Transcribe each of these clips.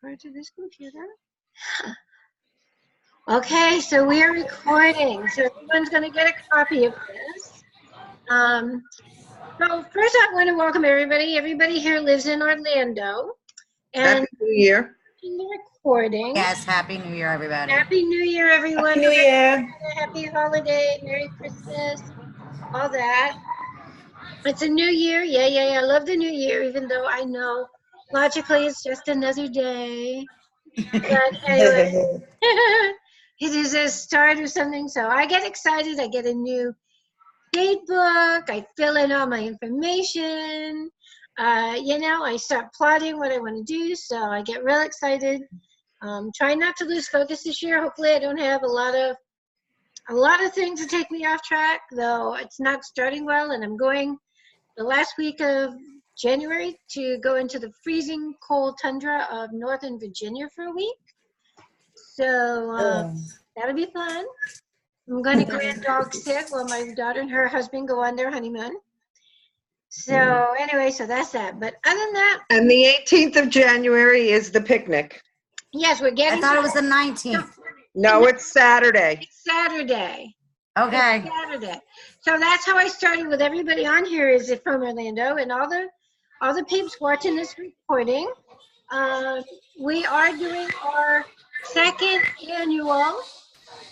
Part to this computer. Okay, so we are recording. So everyone's going to get a copy of this. So first I want to welcome everybody. Everybody here lives in Orlando. And Happy New Year. the recording. Yes, Happy New Year, everybody. Happy New Year, everyone. Happy New Year. Happy holiday, Merry Christmas, all that. It's a new year. Yeah. I love the new year, even though I know logically it's just another day. But anyway, it is a start of something. So I get excited. I get a new date book. I fill in all my information. I start plotting what I want to do. So I get real excited. Try not to lose focus this year. Hopefully I don't have a lot of things to take me off track, though it's not starting well. And I'm going the last week of January to go into the freezing cold tundra of Northern Virginia for a week. So that'll be fun. I'm going to grand dog sit while my daughter and her husband go on their honeymoon. So anyway, so that's that. But other than that. And the 18th of January is the picnic. Yes, we're getting. I thought it was the 19th. No, it's Saturday. It's Saturday. Okay. It's Saturday. So that's how I started with everybody on here is from Orlando and all the peeps watching this recording. We are doing our second annual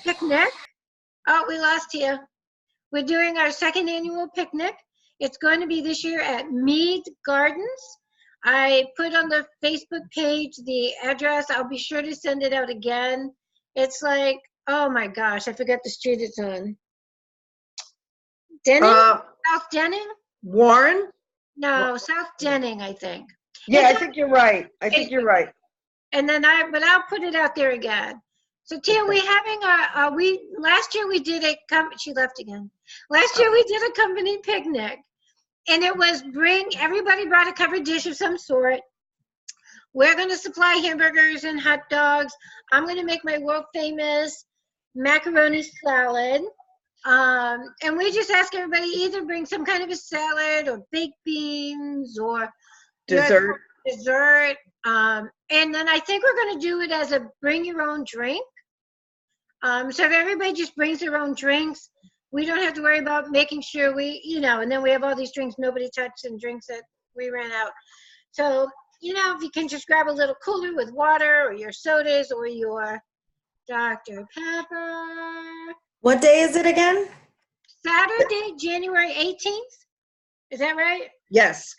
picnic. Oh, we lost you. We're doing our second annual picnic. It's going to be this year at Mead Gardens. I put on the Facebook page the address. I'll be sure to send it out again. It's like, oh my gosh, I forgot the street it's on. Denning? South Denning? Warren? No, South Denning, I think. Yeah, I think you're right. And then I'll put it out there again. So Tia, we're having last year we did she left again. Last year we did a company picnic, and it was everybody brought a covered dish of some sort. We're going to supply hamburgers and hot dogs. I'm going to make my world famous macaroni salad. And we just ask everybody either bring some kind of a salad or baked beans or Dessert. And then I think we're going to do it as a bring your own drink. So if everybody just brings their own drinks, we don't have to worry about making sure and then we have all these drinks nobody touched and drinks that we ran out. So, if you can just grab a little cooler with water or your sodas or your Dr. Pepper. What day is it again? Saturday, January 18th. Is that right? Yes.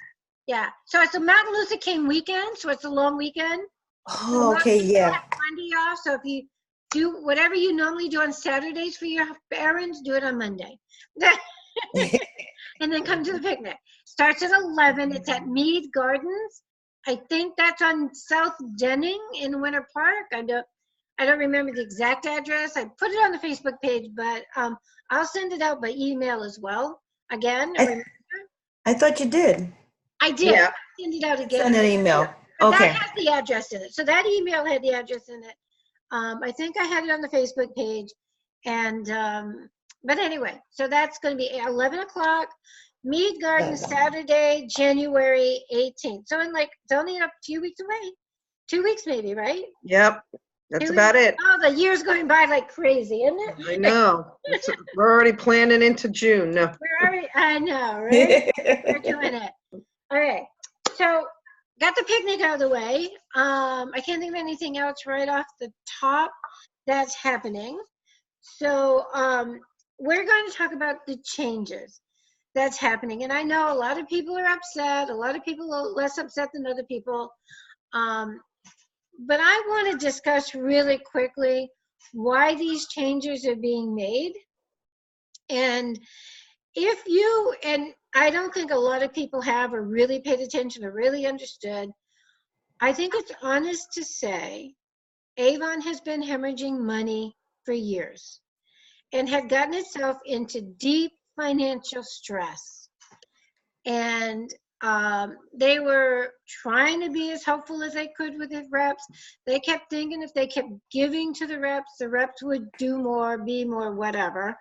Yeah. So it's a Martin Luther King weekend, so it's a long weekend. Oh, okay, yeah. Monday off, so if you do whatever you normally do on Saturdays for your errands, do it on Monday. And then come to the picnic. Starts at 11. It's at Mead Gardens. I think that's on South Denning in Winter Park. I don't remember the exact address. I put it on the Facebook page, but I'll send it out by email as well. Again, I thought you did. I did. Yeah. I'll send it out again. Send an email. But Okay. that has the address in it. So that email had the address in it. I think I had it on the Facebook page. And, but anyway, so that's going to be 11 o'clock, Mead Gardens, Saturday, January 18th. So it's only a few weeks away. 2 weeks maybe, right? Yep. That's about it. Oh, the year's going by like crazy, isn't it? I know. We're already planning into June. No. I know, right? We're doing it. All right. So got the picnic out of the way. I can't think of anything else right off the top that's happening. So we're going to talk about the changes that's happening. And I know a lot of people are upset. A lot of people are less upset than other people. But I want to discuss really quickly why these changes are being made. And and I don't think a lot of people have or really paid attention or really understood, I think it's honest to say Avon has been hemorrhaging money for years and had gotten itself into deep financial stress. And they were trying to be as helpful as they could with the reps. They kept thinking if they kept giving to the reps would do more, be more, whatever.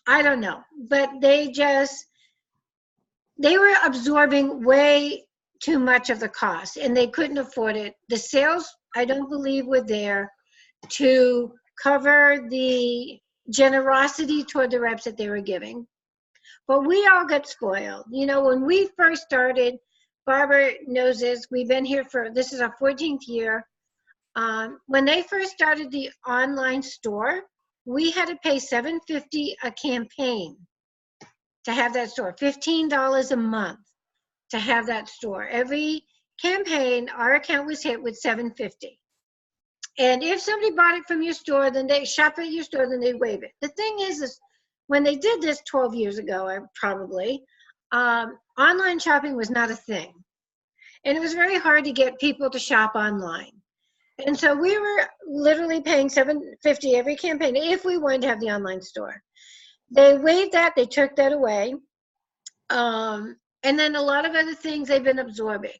I don't know, but they were absorbing way too much of the cost, and they couldn't afford it. The sales, I don't believe, were there to cover the generosity toward the reps that they were giving. But we all got spoiled. You know, when we first started, Barbara knows this, we've been here this is our 14th year. When they first started the online store, we had to pay $7.50 a campaign to have that store, $15 a month to have that store. Every campaign, our account was hit with $7.50. And if somebody bought it from your store, then they shop at your store, then they waive it. The thing is when they did this 12 years ago, probably, online shopping was not a thing. And it was very hard to get people to shop online. And so we were literally paying $7.50 every campaign if we wanted to have the online store. They waived that, they took that away. And then a lot of other things they've been absorbing.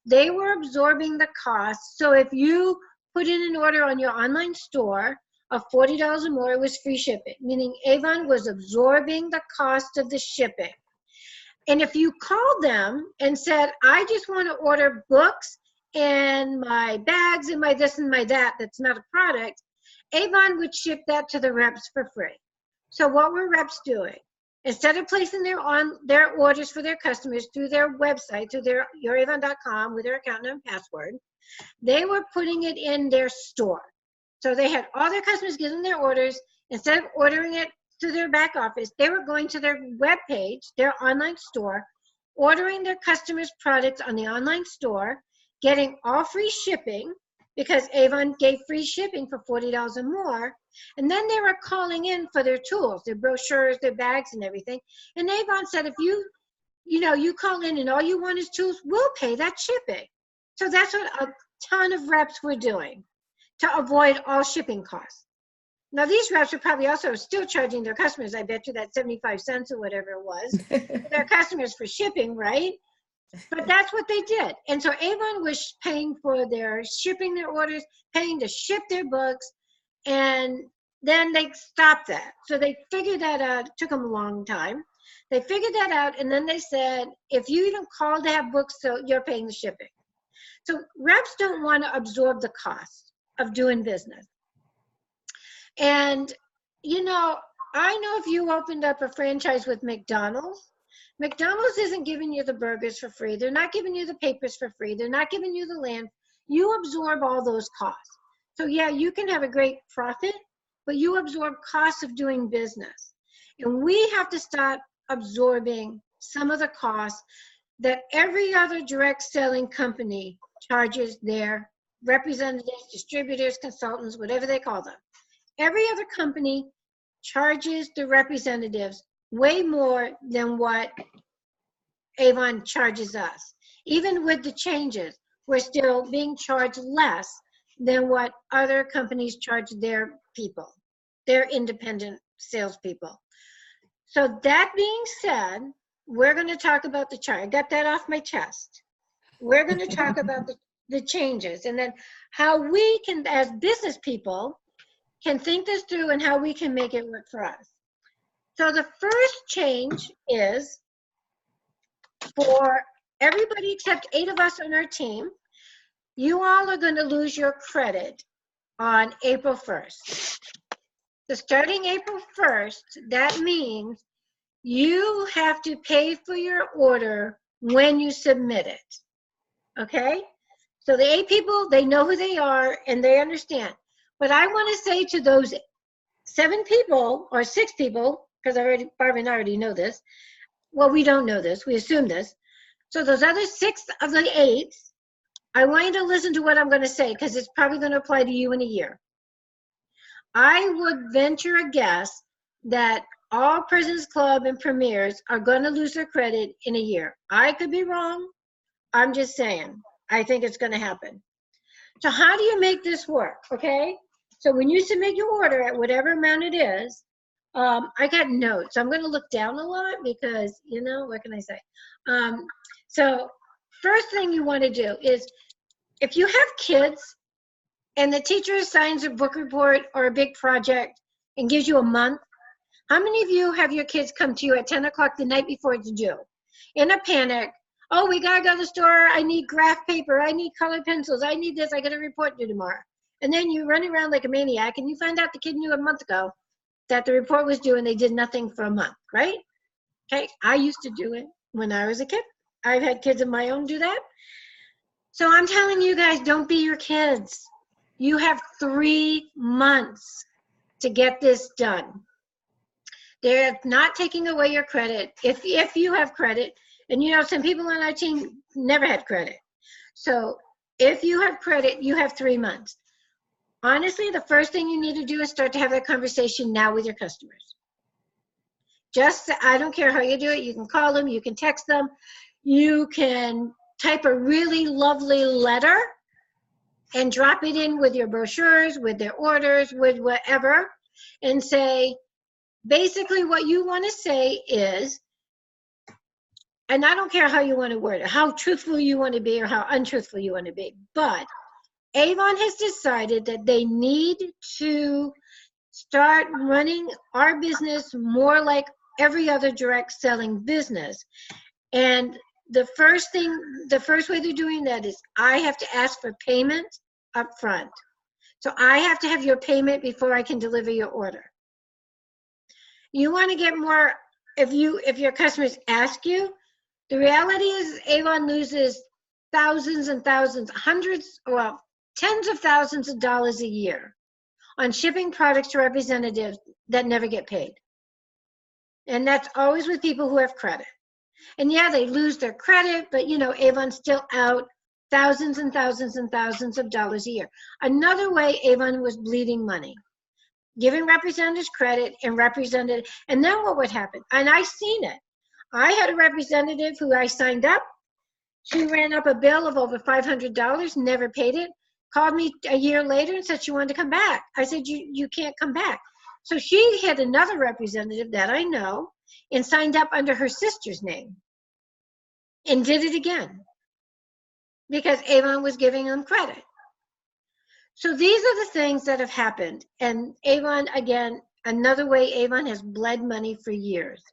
They were absorbing the cost. So if you put in an order on your online store of $40 or more, it was free shipping, meaning Avon was absorbing the cost of the shipping. And if you called them and said, I just want to order books and my bags and my this and my that's not a product, Avon would ship that to the reps for free. So what were reps doing? Instead of placing their orders for their customers through their website, through their youravon.com with their account and password, they were putting it in their store. So they had all their customers give them their orders. Instead of ordering it through their back office, they were going to their web page, their online store, ordering their customers' products on the online store, getting all free shipping because Avon gave free shipping for $40 or more. And then they were calling in for their tools, their brochures, their bags and everything. And Avon said, if you call in and all you want is tools, we'll pay that shipping. So that's what a ton of reps were doing to avoid all shipping costs. Now these reps are probably also still charging their customers, I bet you that 75 cents or whatever it was, their customers for shipping, right? But that's what they did. And so Avon was paying for their shipping their orders, paying to ship their books, and then they stopped that. So they figured that out. It took them a long time. They figured that out, and then they said, if you even call to have books, so you're paying the shipping. So reps don't want to absorb the cost of doing business. And, I know if you opened up a franchise with McDonald's isn't giving you the burgers for free. They're not giving you the papers for free. They're not giving you the land. You absorb all those costs. So yeah, you can have a great profit, but you absorb costs of doing business. And we have to start absorbing some of the costs that every other direct selling company charges their representatives, distributors, consultants, whatever they call them. Every other company charges the representatives way more than what Avon charges us. Even with the changes, we're still being charged less than what other companies charge their people, their independent salespeople. So that being said, we're going to talk about the chart. I got that off my chest. We're going to talk about the changes and then how we can, as business people, can think this through and how we can make it work for us. So the first change is for everybody except 8 of us on our team, you all are going to lose your credit on April 1st. So starting April 1st, that means you have to pay for your order when you submit it. Okay? So the 8 people, they know who they are and they understand. But I want to say to those 7 people or 6 people, because Barbara and I already know this. Well, we don't know this. We assume this. So those other 6 of the 8, I want you to listen to what I'm going to say because it's probably going to apply to you in a year. I would venture a guess that all President's Club and Premiers are going to lose their credit in a year. I could be wrong. I'm just saying. I think it's going to happen. So how do you make this work, okay? So when you submit your order at whatever amount it is, I got notes. I'm going to look down a lot because, what can I say? So first thing you want to do is if you have kids and the teacher assigns a book report or a big project and gives you a month, how many of you have your kids come to you at 10 o'clock the night before it's due in a panic? Oh, we gotta go to the store. I need graph paper. I need colored pencils. I need this. I got a report due tomorrow. And then you run around like a maniac and you find out the kid knew a month ago that the report was due and they did nothing for a month, right? Okay, I used to do it when I was a kid. I've had kids of my own do that. So I'm telling you guys, don't be your kids. You have 3 months to get this done. They're not taking away your credit. If you have credit, and you know, some people on our team never had credit. So if you have credit, you have 3 months. Honestly, the first thing you need to do is start to have that conversation now with your customers. Just, I don't care how you do it. You can call them, you can text them, you can type a really lovely letter and drop it in with your brochures, with their orders, with whatever, and say, basically what you want to say is, and I don't care how you want to word it, how truthful you want to be or how untruthful you want to be, but Avon has decided that they need to start running our business more like every other direct selling business. And the first way they're doing that is I have to ask for payment up front. So I have to have your payment before I can deliver your order. You want to get more, if your customers ask you, the reality is Avon loses thousands and thousands, hundreds, well, tens of thousands of dollars a year on shipping products to representatives that never get paid. And that's always with people who have credit. And yeah, they lose their credit, but you know, Avon's still out thousands and thousands and thousands of dollars a year. Another way Avon was bleeding money, giving representatives credit and and then what would happen? And I've seen it. I had a representative who I signed up. She ran up a bill of over $500, never paid it, called me a year later and said she wanted to come back. I said, you can't come back. So she had another representative that I know and signed up under her sister's name and did it again because Avon was giving them credit. So these are the things that have happened. And Avon, again, another way Avon has bled money for years.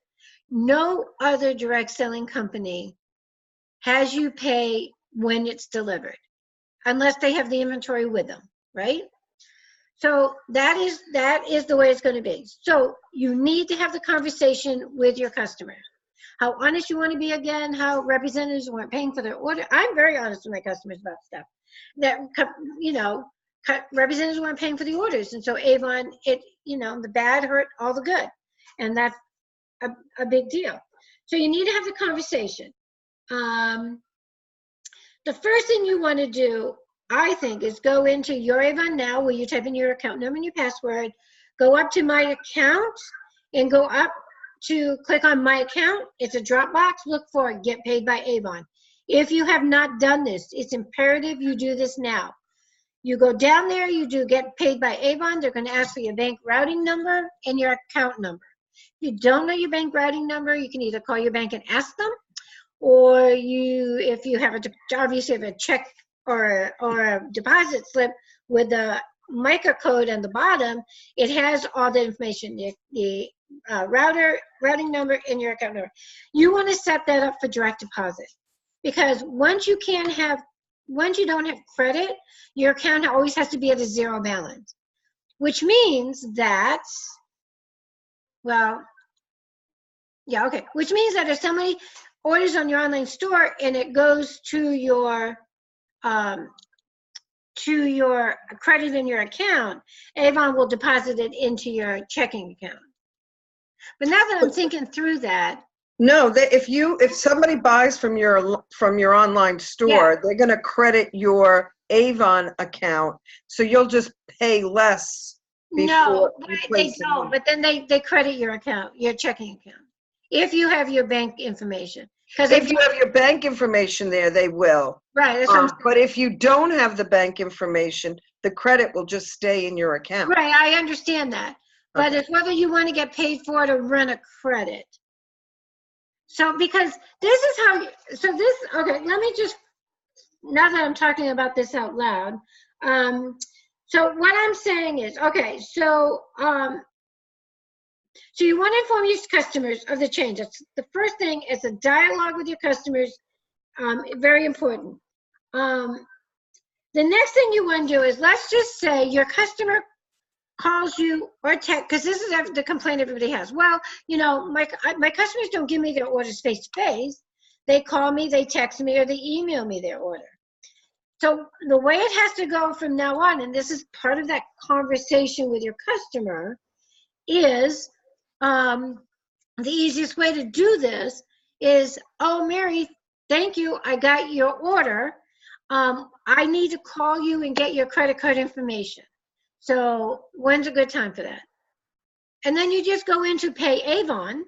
No other direct selling company has you pay when it's delivered, unless they have the inventory with them, right? So that is the way it's going to be. So you need to have the conversation with your customers. How honest you want to be again, how representatives weren't paying for their order. I'm very honest with my customers about stuff. That, you know, representatives weren't paying for the orders. And so Avon, the bad hurt all the good. And that's a big deal. So you need to have the conversation. The first thing you want to do, I think, is go into your Avon Now, where you type in your account number and your password, go up to My Account, and go up to click on My Account. It's a drop box. Look for Get Paid by Avon. If you have not done this, it's imperative you do this now. You go down there, you do Get Paid by Avon. They're going to ask for your bank routing number and your account number. If you don't know your bank routing number, you can either call your bank and ask them, or if you have obviously have a check or a deposit slip with the MICA code on the bottom, it has all the information, the routing number and your account number. You want to set that up for direct deposit, because once you don't have credit, your account always has to be at a zero balance, which means that, which means that if somebody orders on your online store and it goes to your credit in your account, Avon will deposit it into your checking account. But now that I'm thinking through that, no, if somebody buys from your online store, they're going to credit your Avon account, so you'll just pay less before. No, they don't. But then they credit your account, your checking account, if you have your bank information. Because if you have your bank information there, they will. Right. That's what I'm saying. But if you don't have the bank information, the credit will just stay in your account. Right. I understand that. But it's whether you want to get paid for it or run a credit. So because this is how, let me just, now that I'm talking about this out loud. So what I'm saying is, so you want to inform your customers of the change. That's the first thing. It's a dialogue with your customers Very important. The next thing you want to do is, let's just say your customer calls you or text, because this is the complaint everybody has. Well, my customers don't give me their orders face to face. They call me, they text me, or they email me their order. So the way it has to go from now on, and this is part of that conversation with your customer, is the easiest way to do this is, oh, Mary, thank you, I got your order. I need to call you and get your credit card information. So when's a good time for that? And then you just go into Pay Avon,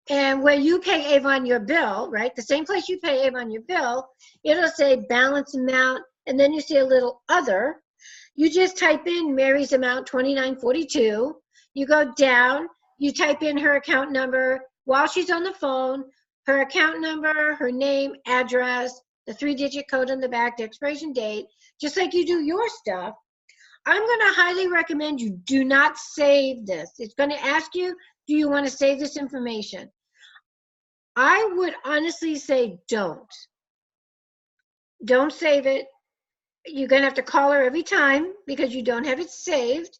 and where you pay Avon your bill, right? The same place you pay Avon your bill, it'll say balance amount, and then you see a little other. You just type in Mary's amount, $29.42. You go down, you type in her account number while she's on the phone, her account number, her name, address, the 3-digit code on the back, the expiration date, just like you do your stuff. I'm going to highly recommend you do not save this. It's going to ask you, do you want to save this information? I would honestly say don't. Don't save it. You're going to have to call her every time because you don't have it saved.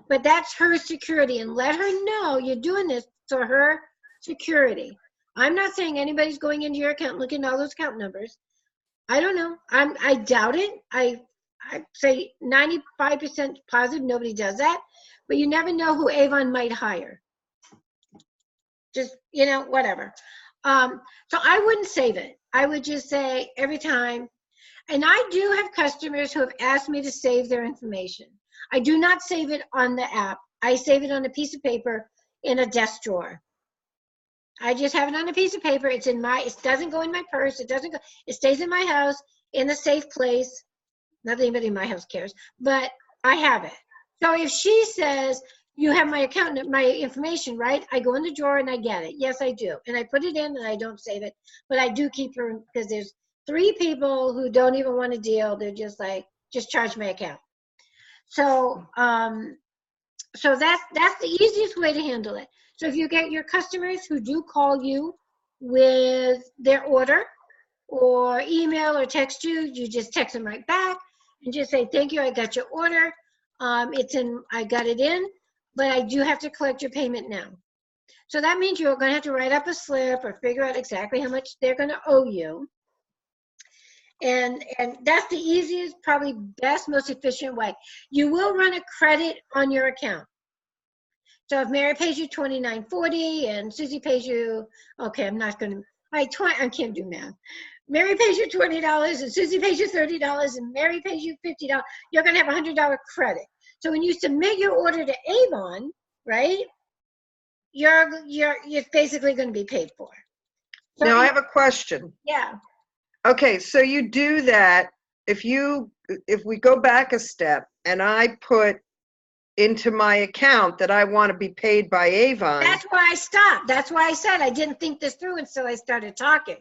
But that's her security, and let her know you're doing this for her security. I'm not saying anybody's going into your account looking at all those account numbers. I don't know. I doubt it. I say 95% positive nobody does that, but you never know who Avon might hire. Just, whatever. So I wouldn't save it. I would just say every time, and I do have customers who have asked me to save their information. I do not save it on the app. I save it on a piece of paper in a desk drawer. I just have it on a piece of paper. It doesn't go in my purse. It stays in my house in a safe place. Not that anybody in my house cares, but I have it. So if she says, you have my account, my information, right? I go in the drawer and I get it. Yes, I do. And I put it in and I don't save it, but I do keep her, because there's 3 people who don't even want to deal. They're just like, just charge my account. So, so that's the easiest way to handle it. So if you get your customers who do call you with their order or email or text you, you just text them right back and just say, thank you, I got your order. I got it in, but I do have to collect your payment now. So that means you're going to have to write up a slip or figure out exactly how much they're going to owe you. And that's the easiest, probably best, most efficient way. You will run a credit on your account. So if Mary pays you $29.40 and Susie pays you, okay, I'm not going to, I can't do math. Mary pays you $20 and Susie pays you $30 and Mary pays you $50, you're going to have a $100 credit. So when you submit your order to Avon, right, you're basically going to be paid for. So Now I have a question. Yeah. Okay, so you do that. If we go back a step and I put into my account that I want to be paid by Avon. That's why I stopped. That's why I said I didn't think this through until I started talking.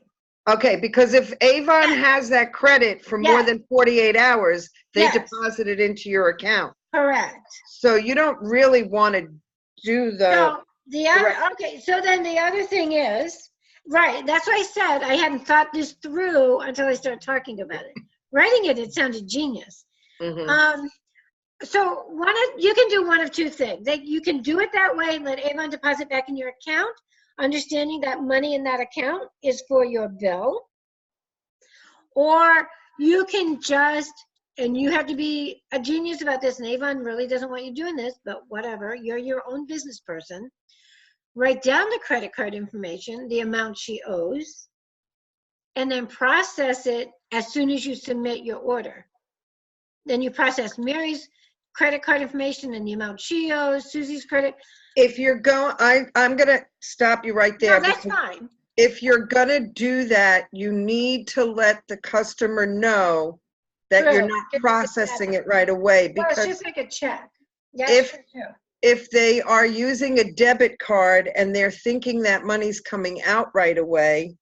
Okay, because if Avon has that credit for more than 48 hours, they deposit it into your account. Correct. So you don't really want to do So then the other thing is, right, that's what I said. I hadn't thought this through until I started talking about it. Writing it sounded genius. Mm-hmm. So you can do one of 2 things. You can do it that way and let Avon deposit back in your account, understanding that money in that account is for your bill. Or you can just, and you have to be a genius about this, and Avon really doesn't want you doing this, but whatever, you're your own business person. Write down the credit card information, the amount she owes, and then process it as soon as you submit your order. Then you process Mary's credit card information and the amount she owes, Susie's credit. If you're going, I'm going to stop you right there. No, that's fine. If you're going to do that, you need to let the customer know that you're not processing it right away. Because it's just like a check. Yes, if they are using a debit card and they're thinking that money's coming out right away,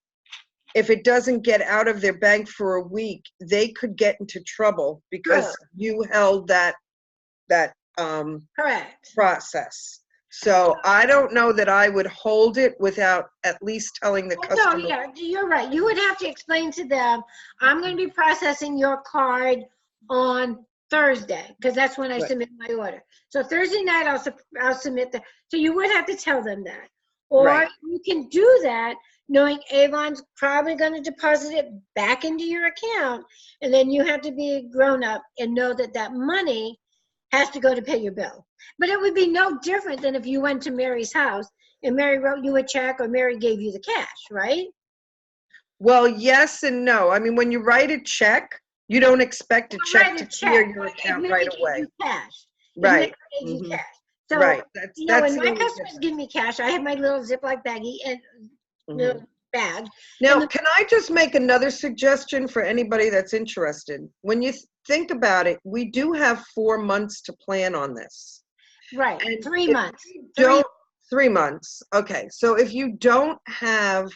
if it doesn't get out of their bank for a week, they could get into trouble because you held that correct process. So I don't know that I would hold it without at least telling the No, customer. yeah, you're right. You would have to explain to them, I'm going to be processing your card on Thursday, because that's when I Right. submit my order. So Thursday night, I'll submit the, so you would have to tell them that. Or Right. you can do that knowing Avon's probably going to deposit it back into your account, and then you have to be grown up and know that that money has to go to pay your bill. But it would be no different than if you went to Mary's house and Mary wrote you a check or Mary gave you the cash, right? Well, yes and no. I mean, when you write a check, you don't expect a check Write to a clear check, your but if account Mary right gave away. you cash, if Right. Mary gave you Mhm. cash. So, Right. That's you know, when the my only customers difference. give me cash, I have my little Ziploc baggie and Mhm. little bag. Now, the- can I just make another suggestion for anybody that's interested? When you think about it, we do have 4 months to plan on this. Right, And 3 if months. you don't, 3 months. Okay, so if you don't have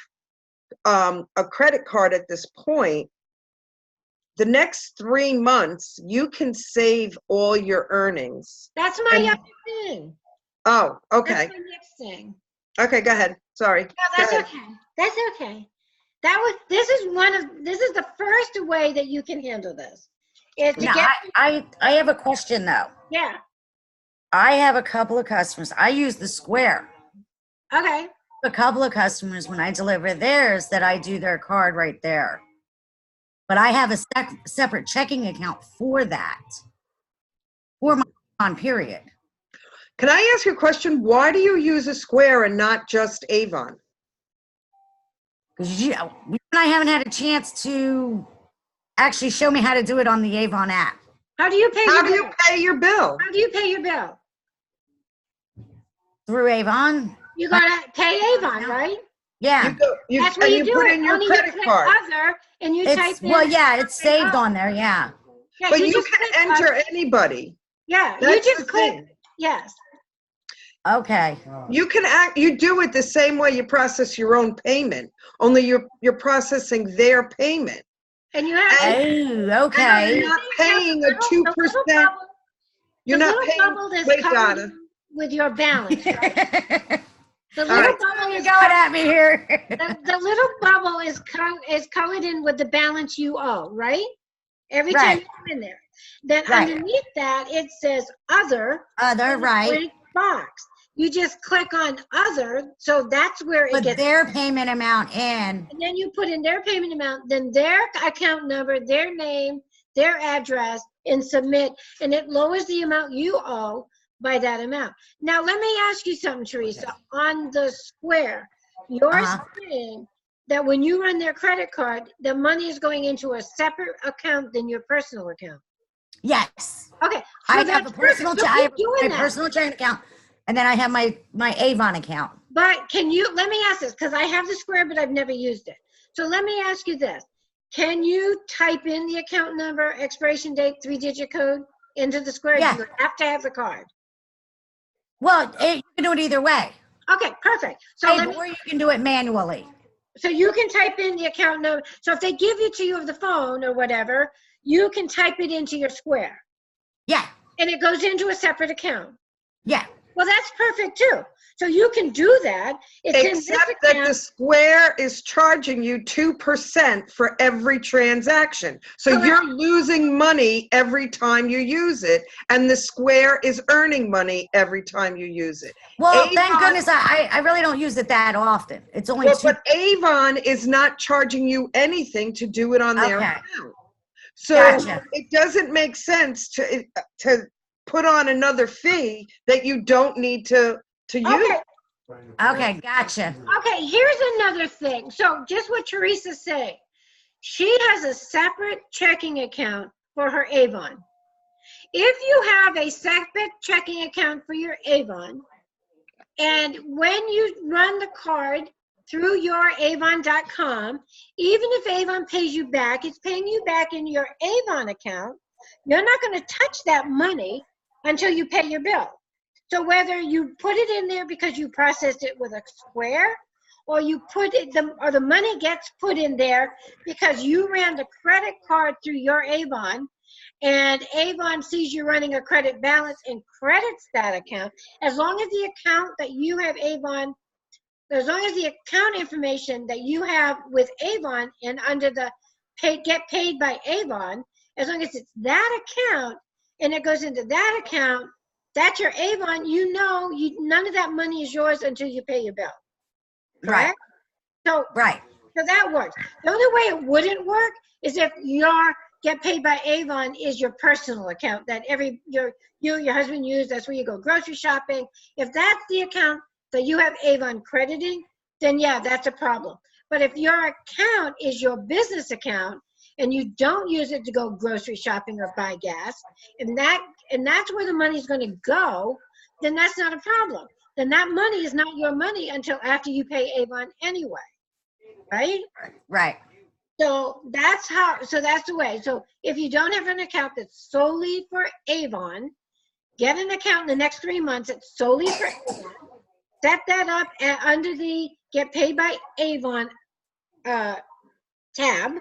a credit card at this point, the next 3 months, you can save all your earnings. That's my And- other thing. Oh, okay. That's my next thing. Okay, go ahead. Sorry. No, Go that's ahead. okay. That's okay. This is the first way that you can handle this. Is to Now, get, I have a question though. yeah, I have a couple of customers. I use the Square. okay. A couple of customers when I deliver theirs that I do their card right there. But I have a separate checking account for that. For my on period. Can I ask you a question? Why do you use a Square and not just Avon? Because you and I haven't had a chance to actually show me how to do it on the Avon app. How do you pay How your do bill? you pay your bill? How do you pay your bill? Through Avon? You gotta pay Avon, right? Yeah. That's where and you do put it. in your Only credit click card. Other, and you type It's in. well, yeah, it's saved other. on there, yeah. Yeah, But you just can click enter other. anybody. Yeah, you That's the just click. thing. Yes. Okay. You do it the same way you process your own payment, only you're processing their payment. And you have. Oh, okay. You're not paying a 2%. You're The not little paying. bubble is Wait, covered Donna. with your balance, right? The All little right. bubble You're is going at me here. the little bubble is colored in with the balance you owe, right? Every time Right. you come in there. Then Right. underneath that, it says other. Other, in a right. blank box. You just click on other, so that's where it Put gets. their payment amount in. And then you put in their payment amount, then their account number, their name, their address, and submit, and it lowers the amount you owe by that amount. Now, let me ask you something, Teresa. On the Square, you're Uh-huh. saying that when you run their credit card, the money is going into a separate account than your personal account. Yes. Okay. So I have that's a personal perfect. So I have keep doing my that. personal checking account, and then I have my Avon account. But can you, let me ask this, because I have the Square, but I've never used it. So let me ask you this. Can you type in the account number, expiration date, 3-digit code into the Square? Yeah. Do you have to have the card? Well, you can do it either way. Okay, perfect. So Or you can do it manually. so you can type in the account number. So if they give it to you over the phone or whatever, you can type it into your Square. Yeah. And it goes into a separate account. Yeah. Well, that's perfect too. So you can do that. It's in this Except that account. the Square is charging you 2% for every transaction. So Correct. you're losing money every time you use it, and the Square is earning money every time you use it. Well, thank Avon- goodness I really don't use it that often. It's only Well, two. but Avon is not charging you anything to do it on their Okay. account. So Gotcha. it doesn't make sense to put on another fee that you don't need to use. Okay. Okay, gotcha. Okay, here's another thing. So just what Teresa's saying. She has a separate checking account for her Avon. If you have a separate checking account for your Avon, and when you run the card through your Avon.com, even if Avon pays you back, it's paying you back in your Avon account. You're not going to touch that money until you pay your bill. So whether you put it in there because you processed it with a Square, or you put it, the money gets put in there because you ran the credit card through your Avon, and Avon sees you running a credit balance and credits that account, as long as the account that you have Avon, as long as the account information that you have with Avon and under the get paid by Avon, as long as it's that account and it goes into that account, that's your Avon, you know, none of that money is yours until you pay your bill. Correct? Right. Right. So that works. The only way it wouldn't work is if your get paid by Avon is your personal account that your husband use. That's where you go grocery shopping. If that's the account that you have Avon crediting, then yeah, that's a problem. But if your account is your business account and you don't use it to go grocery shopping or buy gas, and that's where the money's going to go, then that's not a problem. Then that money is not your money until after you pay Avon anyway. Right? Right. So that's the way. So if you don't have an account that's solely for Avon, get an account in the next 3 months that's solely for Avon. Set that up under the Get Paid by Avon tab.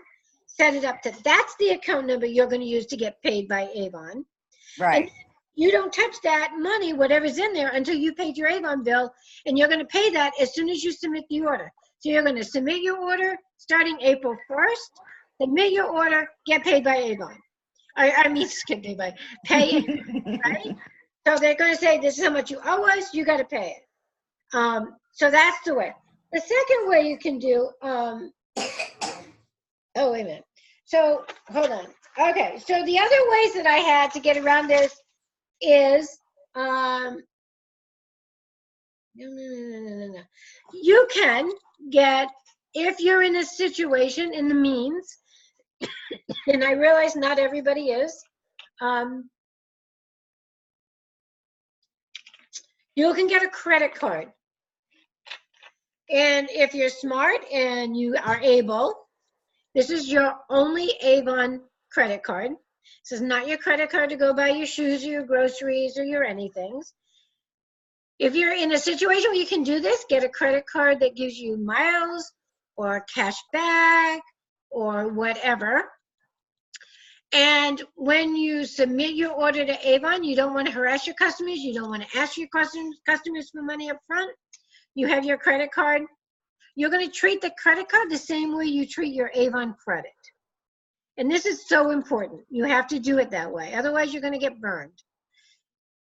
Set it up that's the account number you're going to use to get paid by Avon. Right. And you don't touch that money, whatever's in there, until you paid your Avon bill, and you're going to pay that as soon as you submit the order. So you're going to submit your order starting April 1st, submit your order, get paid by Avon. I mean, get paid by, pay Avon, right? So they're going to say, this is how much you owe us, you got to pay it. So that's the way. The second way you can do, oh, wait a minute. So, hold on. Okay, so the other ways that I had to get around this is, no. You can get, if you're in a situation, in the means, and I realize not everybody is, you can get a credit card. And if you're smart and you are able, this is your only Avon credit card. This is not your credit card to go buy your shoes or your groceries or your anythings. If you're in a situation where you can do this, get a credit card that gives you miles or cash back or whatever. And when you submit your order to Avon, you don't want to harass your customers. You don't want to ask your customers for money up front. You have your credit card. You're going to treat the credit card the same way you treat your Avon credit. And this is so important. You have to do it that way. Otherwise, you're going to get burned.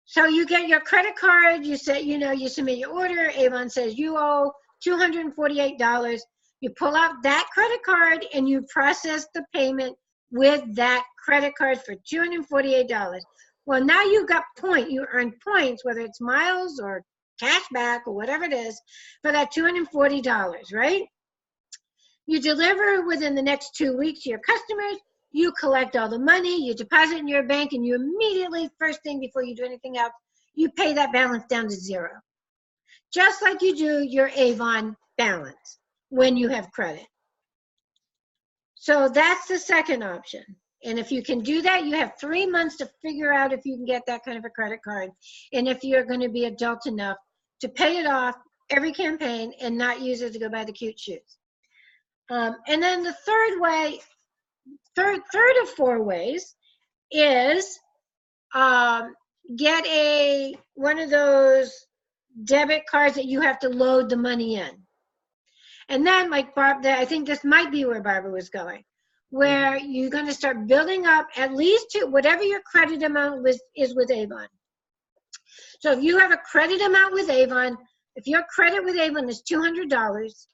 So you get your credit card, you say, you submit your order, Avon says you owe $248. You pull out that credit card and you process the payment with that credit card for $248. Well, now you got you earn points, whether it's miles or cash back or whatever it is, for that $240, right? You deliver within the next 2 weeks to your customers. You collect all the money, you deposit in your bank, and you immediately, first thing before you do anything else, you pay that balance down to zero. Just like you do your Avon balance when you have credit. So that's the second option. And if you can do that, you have 3 months to figure out if you can get that kind of a credit card. And if you're going to be adult enough to pay it off every campaign and not use it to go buy the cute shoes. And then the third way, third of 4 ways is get one of those debit cards that you have to load the money in. And then, like Barb, I think this might be where Barbara was going, where you're going to start building up at least to whatever your credit amount is with Avon. So if you have a credit amount with Avon, if your credit with Avon is $200,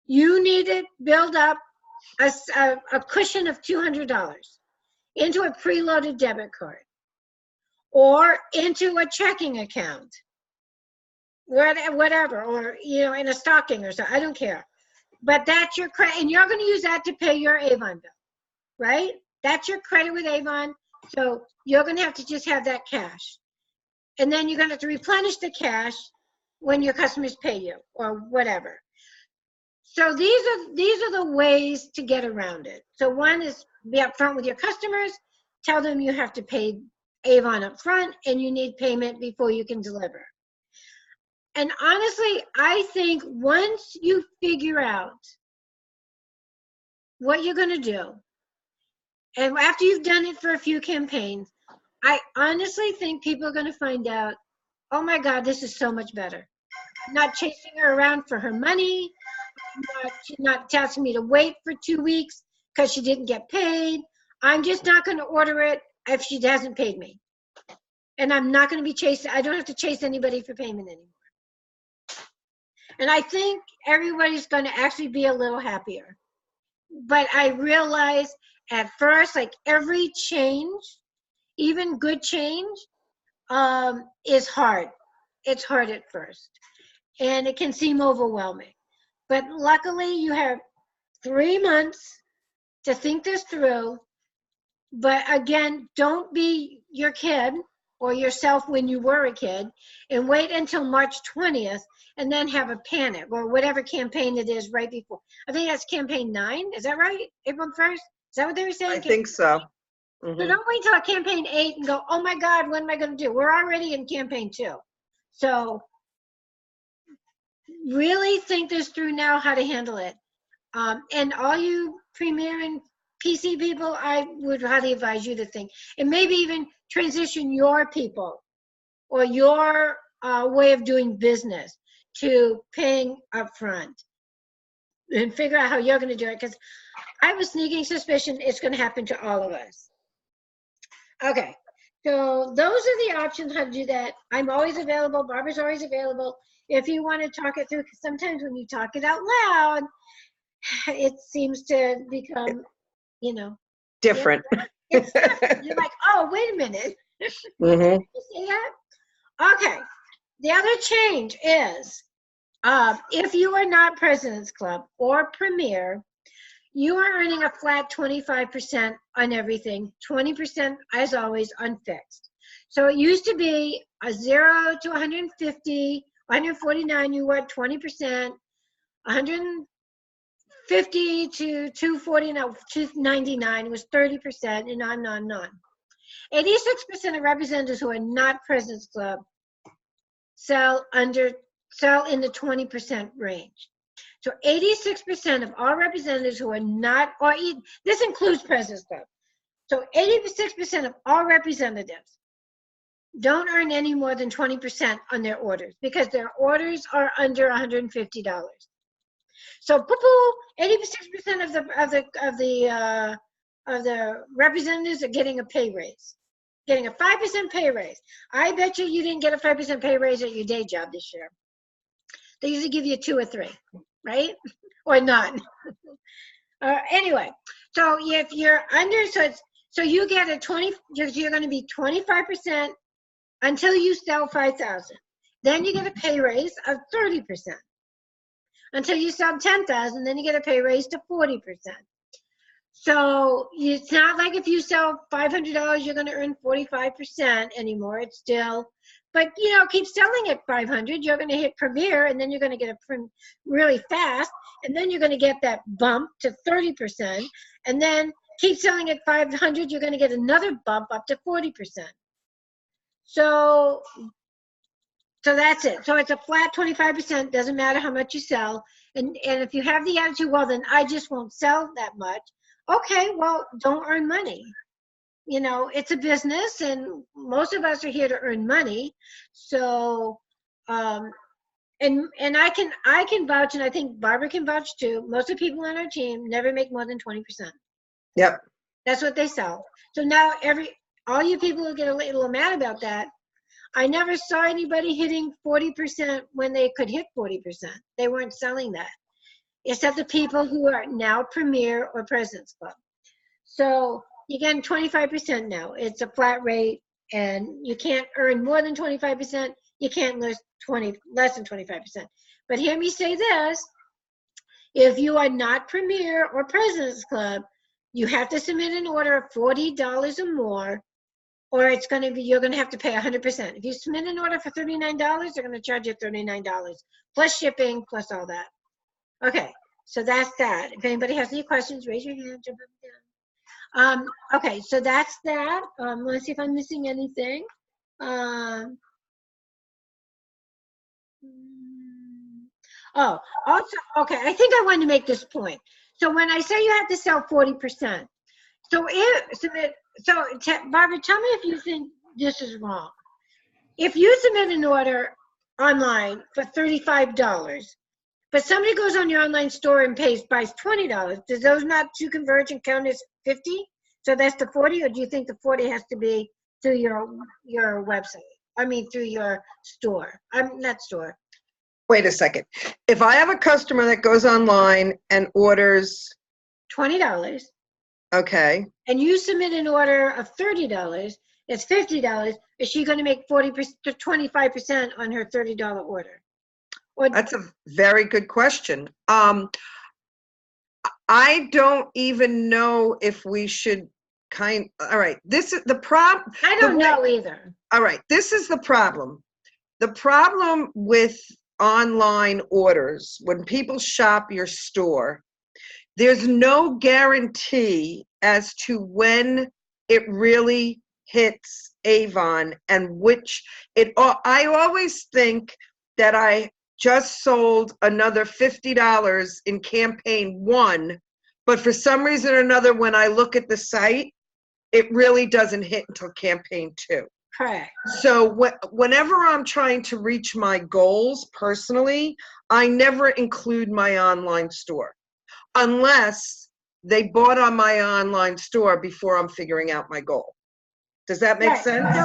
you need to build up a cushion of $200 into a preloaded debit card or into a checking account, whatever, or in a stocking or something. I don't care. But that's your credit, and you're going to use that to pay your Avon bill, right? That's your credit with Avon. So you're going to have to just have that cash. And then you're going to have to replenish the cash when your customers pay you or whatever. So these are the ways to get around it. So one is be upfront with your customers, tell them you have to pay Avon up front and you need payment before you can deliver. And honestly, I think once you figure out what you're going to do, And after you've done it for a few campaigns, I honestly think people are going to find out, oh my God, this is so much better. I'm not chasing her around for her money. She's not telling me to wait for 2 weeks because she didn't get paid. I'm just not going to order it if she hasn't paid me. And I'm not going to be chasing, I don't have to chase anybody for payment anymore. And I think everybody's going to actually be a little happier. But I realized at first, like every change, even good change, is hard. It's hard at first. And it can seem overwhelming. But luckily, you have 3 months to think this through. But again, don't be your kid or yourself when you were a kid and wait until March 20th and then have a panic or whatever campaign it is right before. I think that's campaign 9. Is that right? April 1st? Is that what they were saying? I think so. So Mhm. don't wait till campaign 8 and go, oh my God, what am I going to do? We're already in campaign 2. So really think this through now how to handle it. And all you Premier and PC people, I would highly advise you to think, and maybe even transition your people or your way of doing business to paying upfront and figure out how you're going to do it. Because I have a sneaking suspicion it's going to happen to all of us. Okay, so those are the options how to do that. I'm always available. Barbara's always available. If you want to talk it through, because sometimes when you talk it out loud, it seems to become, you know, Different. it's different. You're like, oh, wait a minute. Mhm. You see that? Okay. The other change is if you are not President's Club or Premier, you are earning a flat 25% on everything, 20% as always unfixed. So it used to be a 0 to 150, 149, you were at 20%, 150 to 249, 299 was 30%, and on. 86% of representatives who are not President's Club sell in the 20% range. So 86% of all representatives who are not, this includes President's Club. So 86% of all representatives don't earn any more than 20% on their orders because their orders are under $150. So poo-poo, 86% of the representatives are getting a pay raise, getting a 5% pay raise. I bet you didn't get a 5% pay raise at your day job this year. They usually give you 2 or 3, right? Or none. Anyway, so if you're under, so you get a 20, you're going to be 25% until you sell 5,000. Then you get a pay raise of 30%. Until you sell 10,000, then you get a pay raise to 40%. So it's not like if you sell $500, you're going to earn 45% anymore. It's still, but keep selling at 500. You're going to hit Premier, and then you're going to get a really fast, and then you're going to get that bump to 30%, and then keep selling at 500. You're going to get another bump up to 40%. So that's it. So it's a flat 25%. Doesn't matter how much you sell, and if you have the attitude, well, then I just won't sell that much. Okay, well, don't earn money. It's a business, and most of us are here to earn money. So, and I can vouch, and I think Barbara can vouch too. Most of the people on our team never make more than 20%. Yep. That's what they sell. So now all you people who get a little mad about that, I never saw anybody hitting 40% when they could hit 40%. They weren't selling that. Except the people who are now Premier or President's Club. So you get 25% now. It's a flat rate, and you can't earn more than 25%. You can't lose less than 25%. But hear me say this: if you are not Premier or President's Club, you have to submit an order of $40 or more, or you're going to have to pay 100%. If you submit an order for $39, they're going to charge you $39 plus shipping plus all that. Okay, so that's that. If anybody has any questions, raise your hand, jump up and down. Okay, so that's that. Let's see if I'm missing anything. Oh, also, okay, I think I wanted to make this point. So when I say you have to sell 40%, Barbara, tell me if you think this is wrong. If you submit an order online for $35, but somebody goes on your online store and buys $20, does those not two converge and count as 50? So that's the 40, or do you think the 40 has to be through your website? I mean, through your store. Not store. Wait a second. If I have a customer that goes online and orders, $20, okay, and you submit an order of $30, it's $50. Is she going to make 40% to 25% on her $30 order? Or that's a very good question. I don't even know if we should all right, this is the problem. I don't know either. All right, this is the problem. The problem with online orders, when people shop your store, there's no guarantee as to when it really hits Avon and I always think that I just sold another $50 in campaign 1, but for some reason or another, when I look at the site, it really doesn't hit until campaign 2. Correct. So whenever I'm trying to reach my goals personally, I never include my online store unless they bought on my online store before I'm figuring out my goal. Does that make sense?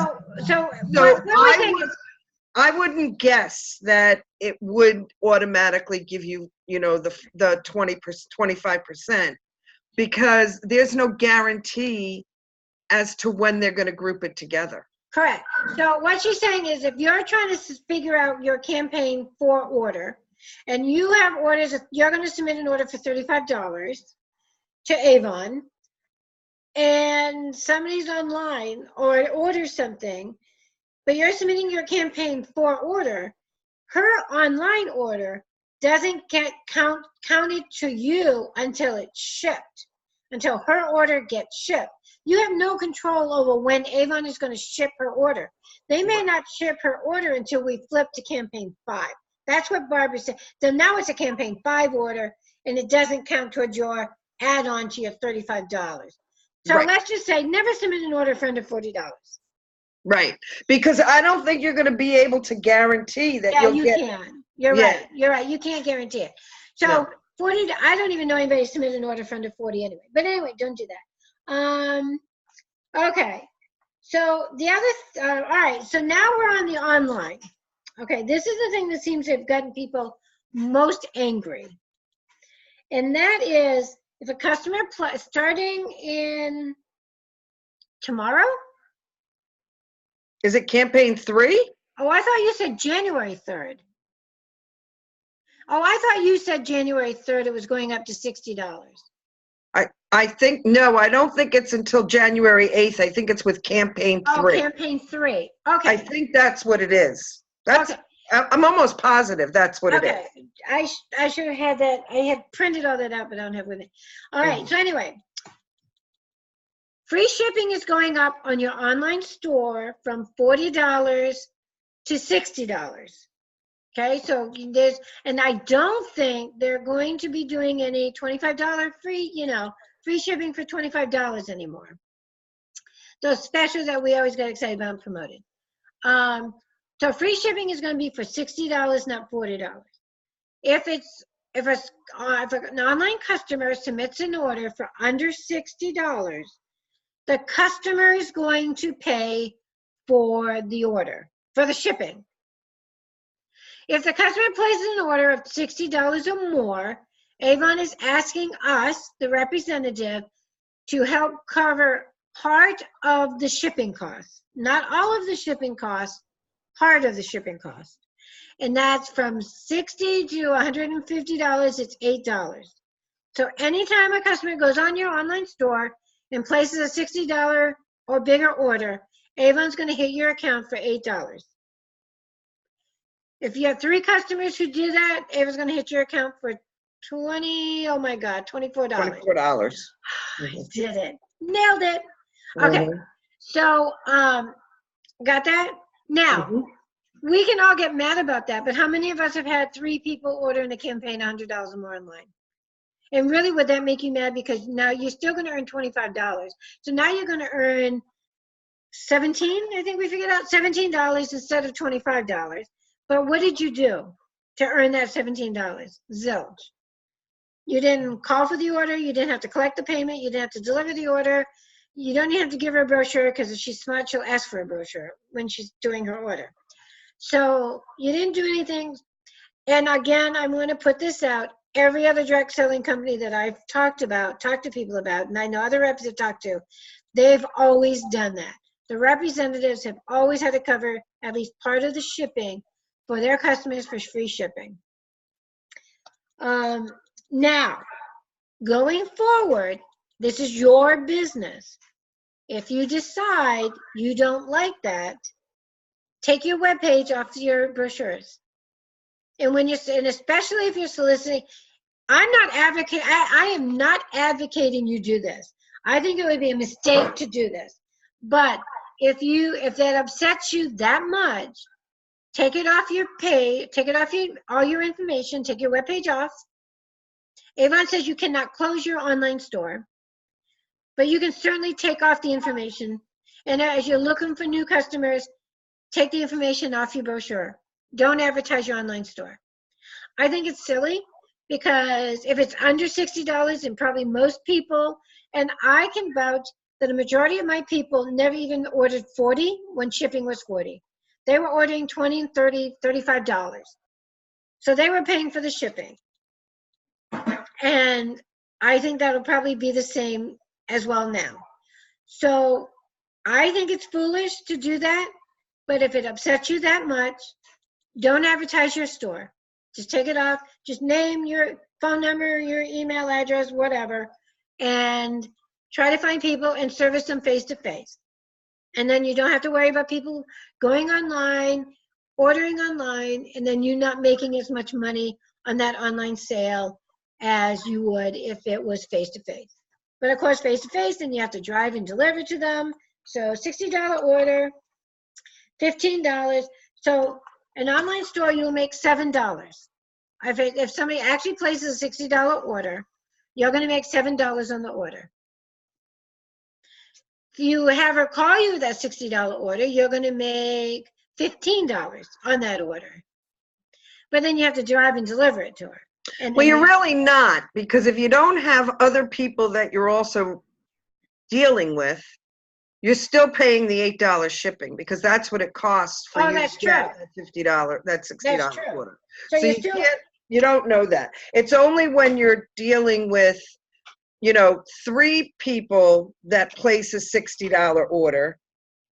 So what we're saying is, I wouldn't guess that it would automatically give you, the 25%, because there's no guarantee as to when they're going to group it together. correct. So what she's saying is, if you're trying to figure out your campaign 4 order, and you have orders, you're going to submit an order for $35 to Avon, and somebody's online or orders something, but you're submitting your campaign 4 order, her online order doesn't get counted to you until it's shipped, until her order gets shipped. You have no control over when Avon is going to ship her order. They may not ship her order until we flip to campaign 5. That's what Barbara said. So now it's a campaign 5 order, and it doesn't count towards your add-on to your $35. So Right. Let's just say never submit an order for under $40. Right, because I don't think you're going to be able to guarantee that you'll get. Can. You're Yeah. right. You're right. You can't guarantee it. So No. 40. I don't even know anybody submit an order for under 40 anyway. But anyway, don't do that. Okay. So the other. All right. So now we're on the online. Okay. This is the thing that seems to have gotten people most angry, and that is if a customer starting in tomorrow. Is it campaign 3? Oh, I thought you said January 3rd. Oh, I thought you said January 3rd it was going up to $60. I think, no, I don't think it's until January 8th. I think it's with campaign 3. Oh, campaign 3. Okay. I think that's what it is. Okay. I'm almost positive that's what it Okay. is. I should have had that. I had printed all that out, but I don't have it with me. All right. So anyway, free shipping is going up on your online store from $40 to $60. Okay, so and I don't think they're going to be doing any $25 free shipping for $25 anymore. Those specials that we always get excited about and promoted. So free shipping is going to be for $60, not $40. If an online customer submits an order for under $60, the customer is going to pay for the order, for the shipping. If the customer places an order of $60 or more, Avon is asking us, the representative, to help cover part of the shipping cost. Not all of the shipping cost, part of the shipping cost. And that's from $60 to $150, it's $8. So anytime a customer goes on your online store and places a $60 or bigger order, Avon's going to hit your account for $8. If you have 3 customers who do that, Ava's going to hit your account for $24. $24. I did it. Nailed it. Okay. So, got that? Now, we can all get mad about that, but how many of us have had 3 people order in a campaign $100 or more online? And really, would that make you mad? Because now you're still going to earn $25. So now you're going to earn 17, I think we figured out $17 instead of $25. But what did you do to earn that $17? Zilch. You didn't call for the order. You didn't have to collect the payment. You didn't have to deliver the order. You don't even have to give her a brochure, because if she's smart, she'll ask for a brochure when she's doing her order. So you didn't do anything. And again, I'm going to put this out. Every other direct selling company that I've talked to people about, and I know other reps have talked to, they've always done that. The representatives have always had to cover at least part of the shipping for their customers for free shipping. Now, going forward, this is your business. If you decide you don't like that, take your webpage off your brochures. And and especially if you're soliciting, I'm not advocating, I am not advocating you do this. I think it would be a mistake to do this. But if that upsets you that much, take it off your page, take it off all your information, take your webpage off. Avon says you cannot close your online store, but you can certainly take off the information. And as you're looking for new customers, take the information off your brochure. Don't advertise your online store. I think it's silly, because if it's under $60, and probably most people, and I can vouch that a majority of my people never even ordered 40 when shipping was 40. They were ordering 20 and 30, $35. So they were paying for the shipping. And I think that'll probably be the same as well now. So I think it's foolish to do that, but if it upsets you that much, don't advertise your store. Just take it off. Just name your phone number, your email address, whatever, and try to find people and service them face-to-face. And then you don't have to worry about people going online, ordering online, and then you not making as much money on that online sale as you would if it was face-to-face. But of course, face-to-face, then you have to drive and deliver to them. So $60 order, $15. So an online store, you'll make $7. If somebody actually places a $60 order, you're going to make $7 on the order. If you have her call you that $60 order, you're going to make $15 on that order. But then you have to drive and deliver it to her. And Well, you're really not, because if you don't have other people that you're also dealing with, you're still paying the $8 shipping, because that's what it costs for you that's to get true. that $60, that $60 That's true. order. So So you don't know that. It's only when you're dealing with, 3 people that place a $60 order.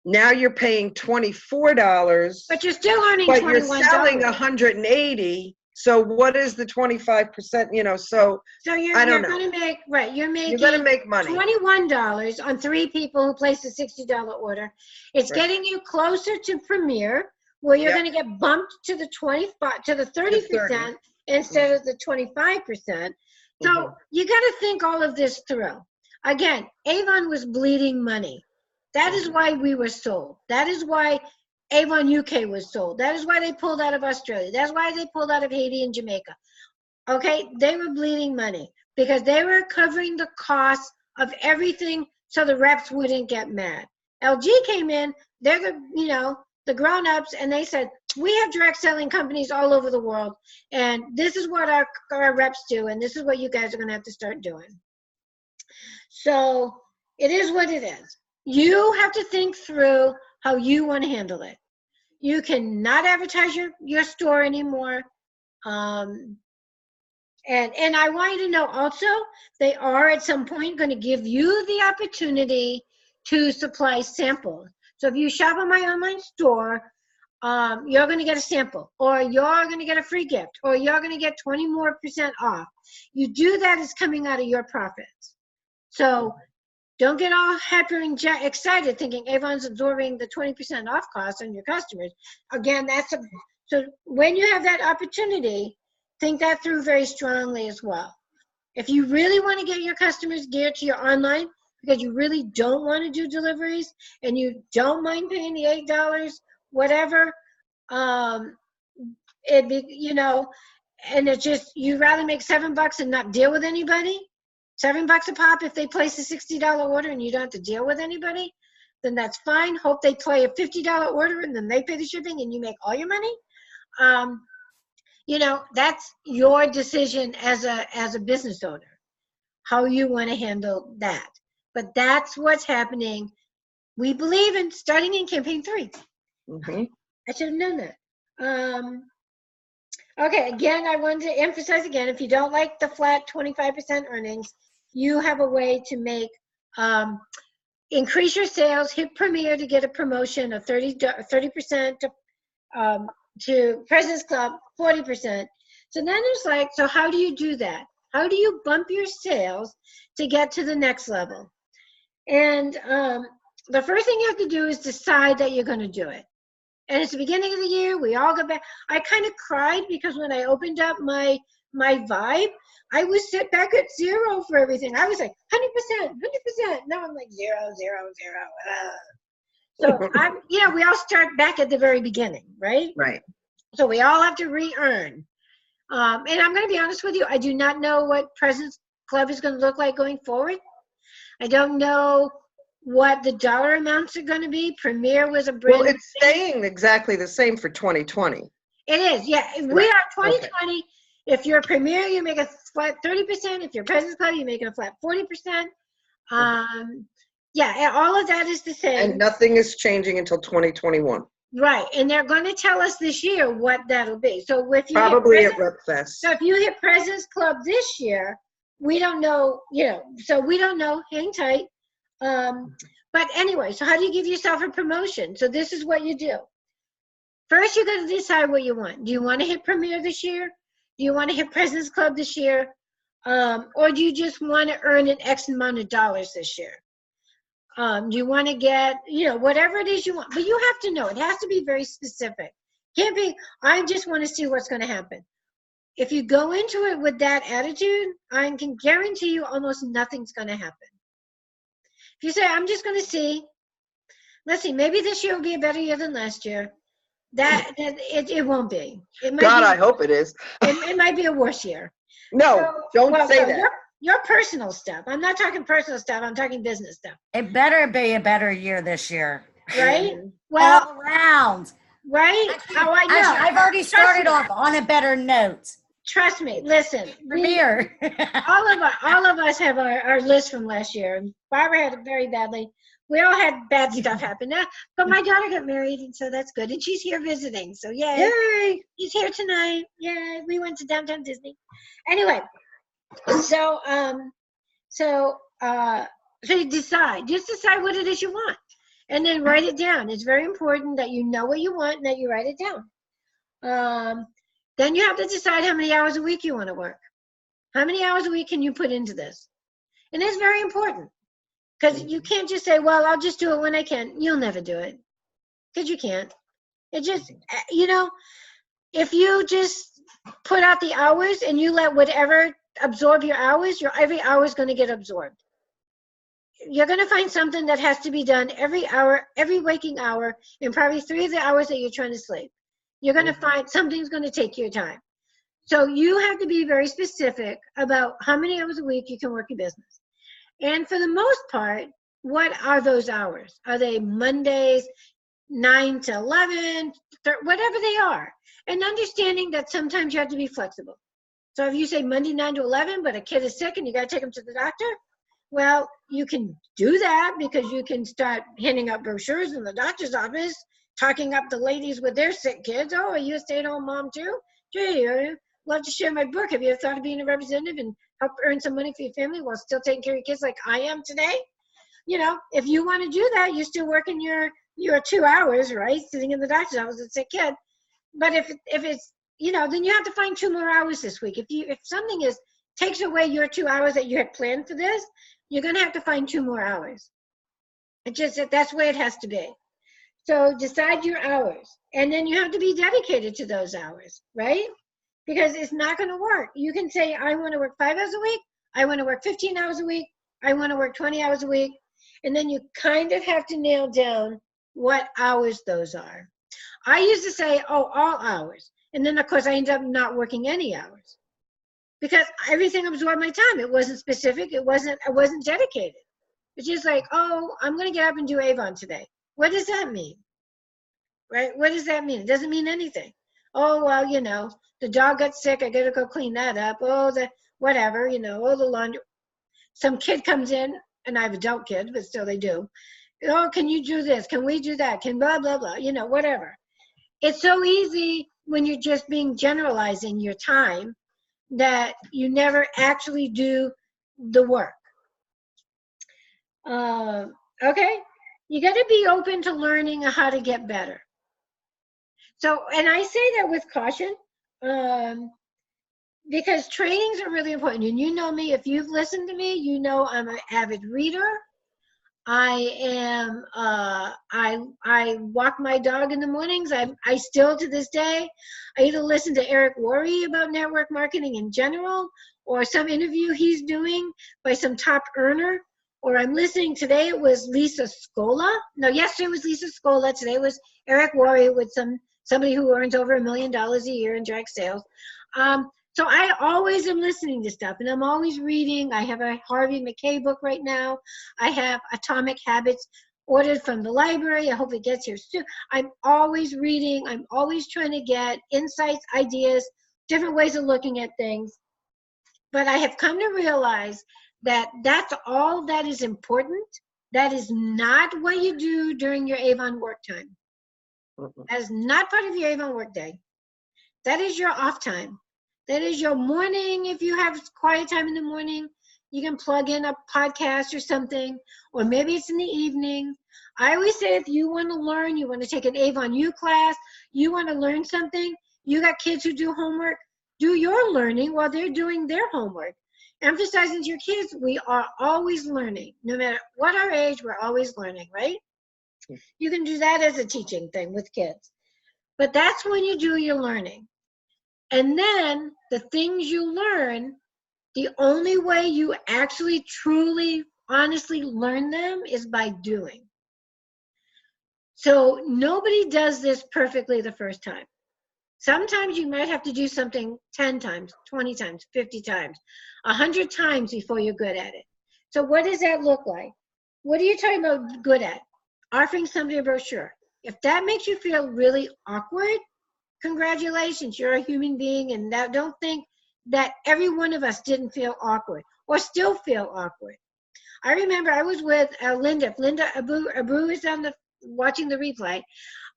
Now you're paying $24. But you're still earning but $21. you're selling 180. So what is the 25%? So you're don't know. going to make, right, you're You're going to make money. $21 on 3 people who place a $60 order. It's getting you closer to Premier, where you're going to get bumped to the 30% instead of the 25%. So you got to think all of this through. Again, Avon was bleeding money. That is why we were sold. That is why Avon UK was sold. That is why they pulled out of Australia. That's why they pulled out of Haiti and Jamaica. Okay, they were bleeding money because they were covering the cost of everything so the reps wouldn't get mad. LG came in, they're the grown-ups, and they said, we have direct selling companies all over the world, and this is what our reps do, and this is what you guys are going to have to start doing. So it is what it is. You have to think through how you want to handle it. You cannot advertise your store anymore. And I want you to know also, they are at some point going to give you the opportunity to supply samples. So if you shop on my online store, you're going to get a sample, or you're going to get a free gift, or you're going to get 20% more off. You do that, it's coming out of your profits. So don't get all hyper and excited thinking Avon's absorbing the 20% off cost on your customers. Again, so when you have that opportunity, think that through very strongly as well. If you really want to get your customers geared to your online, because you really don't want to do deliveries and you don't mind paying the $8, whatever, and it's just, you'd rather make $7 and not deal with anybody, $7 a pop if they place a $60 order and you don't have to deal with anybody, then that's fine. Hope they play a $50 order and then they pay the shipping and you make all your money. You know, that's your decision as a business owner, how you want to handle that. But that's what's happening. We believe in starting in campaign 3. Mhm. I should have known that. Okay, again, I wanted to emphasize again, if you don't like the flat 25% earnings, you have a way to make, increase your sales, hit Premier to get a promotion of 30% to President's Club, 40%. So then it's like, so how do you do that? How do you bump your sales to get to the next level? And the first thing you have to do is decide that you're going to do it. And it's the beginning of the year. We all go back. I kind of cried because when I opened up my Vibe, I was set back at 0 for everything. I was like 100%, 100%. Now I'm like 0, 0, 0. So we all start back at the very beginning, right? Right. So we all have to re-earn. And I'm going to be honest with you. I do not know what President's Club is going to look like going forward. I don't know what the dollar amounts are going to be. Premier was a brand. Well, it's staying exactly the same for 2020. It is, yeah. We are 2020. Okay. If you're a Premier, you make a flat 30%. If you're President's Club, you make it a flat 40%. Yeah, all of that is the same. And nothing is changing until 2021. Right, and they're going to tell us this year what that'll be. So if you probably at RepFest. So if you hit President's Club this year, we don't know, so we don't know. Hang tight. But anyway, so how do you give yourself a promotion? So this is what you do. First, you're going to decide what you want. Do you want to hit Premier this year? Do you want to hit President's Club this year? Or do you just want to earn an X amount of dollars this year? Do you want to get, whatever it is you want. But you have to know. It has to be very specific. Can't be, I just want to see what's going to happen. If you go into it with that attitude, I can guarantee you almost nothing's going to happen. If you say, I'm just going to see, let's see, maybe this year will be a better year than last year. It won't be. I hope it is. It might be a worse year. No, don't say that. Your personal stuff. I'm not talking personal stuff. I'm talking business stuff. It better be a better year this year. Right? Well, all around. Right? Actually, How I know. I've already started off on a better note. Trust me. Listen. Premier. all of us have our list from last year. Barbara had it very badly. We all had bad stuff happen. But my daughter got married, and so that's good. And she's here visiting. So yay. She's here tonight. Yay. We went to Downtown Disney. Anyway. So you decide. Just decide what it is you want, and then write it down. It's very important that you know what you want and that you write it down. Then you have to decide how many hours a week you want to work. How many hours a week can you put into this? And it's very important because you can't just say, "Well, I'll just do it when I can." You'll never do it because you can't. It just, if you just put out the hours and you let whatever absorb your hours, your every hour is going to get absorbed. You're going to find something that has to be done every hour, every waking hour, and probably 3 of the hours that you're trying to sleep. You're going to find something's going to take your time. So you have to be very specific about how many hours a week you can work your business. And for the most part, what are those hours? Are they Mondays, 9 to 11, whatever they are? And understanding that sometimes you have to be flexible. So if you say Monday 9 to 11, but a kid is sick and you got to take him to the doctor, well, you can do that because you can start handing out brochures in the doctor's office, talking up the ladies with their sick kids. Oh, are you a stay-at-home mom too? Gee, I'd love to share my book. Have you ever thought of being a representative and help earn some money for your family while still taking care of your kids like I am today? If you want to do that, you're still working your 2 hours, right? Sitting in the doctor's office with a sick kid. But if it's, then you have to find 2 more hours this week. If something takes away your 2 hours that you had planned for this, you're going to have to find 2 more hours. That's the way it has to be. So decide your hours, and then you have to be dedicated to those hours, right? Because it's not going to work. You can say, I want to work 5 hours a week. I want to work 15 hours a week. I want to work 20 hours a week. And then you kind of have to nail down what hours those are. I used to say, all hours. And then, of course, I ended up not working any hours because everything absorbed my time. It wasn't specific. I wasn't dedicated. It's just like, oh, I'm going to get up and do Avon today. What does that mean? Right? What does that mean? It doesn't mean anything. Oh, well, the dog got sick. I got to go clean that up. Oh, whatever, oh, the laundry. Some kid comes in, and I have adult kids, but still they do. Oh, can you do this? Can we do that? Can blah, blah, blah, whatever. It's so easy when you're just being generalizing your time that you never actually do the work. Okay? You got to be open to learning how to get better. So, and I say that with caution, because trainings are really important. And you know me, if you've listened to me, you know I'm an avid reader. I am, I walk my dog in the mornings. I still, to this day, I either listen to Eric Worre about network marketing in general, or some interview he's doing by some top earner, or I'm listening, today it was Lisa Scola. No, yesterday was Lisa Scola. Today was Eric Worre with somebody who earns over $1 million a year in direct sales. So I always am listening to stuff, and I'm always reading. I have a Harvey McKay book right now. I have Atomic Habits ordered from the library. I hope it gets here soon. I'm always reading. I'm always trying to get insights, ideas, different ways of looking at things. But I have come to realize that that's all that is important. That is not what you do during your Avon work time. That is not part of your Avon work day. That is your off time. That is your morning. If you have quiet time in the morning, you can plug in a podcast or something, or maybe it's in the evening. I always say, if you want to learn, you want to take an Avon U class, you want to learn something, you got kids who do homework, do your learning while they're doing their homework. Emphasizing to your kids, we are always learning. No matter what our age, we're always learning, right? You can do that as a teaching thing with kids. But that's when you do your learning. And then the things you learn, the only way you actually, truly, honestly learn them is by doing. So nobody does this perfectly the first time. Sometimes you might have to do something 10 times, 20 times, 50 times, 100 times before you're good at it. So what does that look like? What are you talking about good at? Offering somebody a brochure. If that makes you feel really awkward, congratulations, you're a human being, and now don't think that every one of us didn't feel awkward or still feel awkward. I remember I was with Linda. If Linda Abu is watching the replay.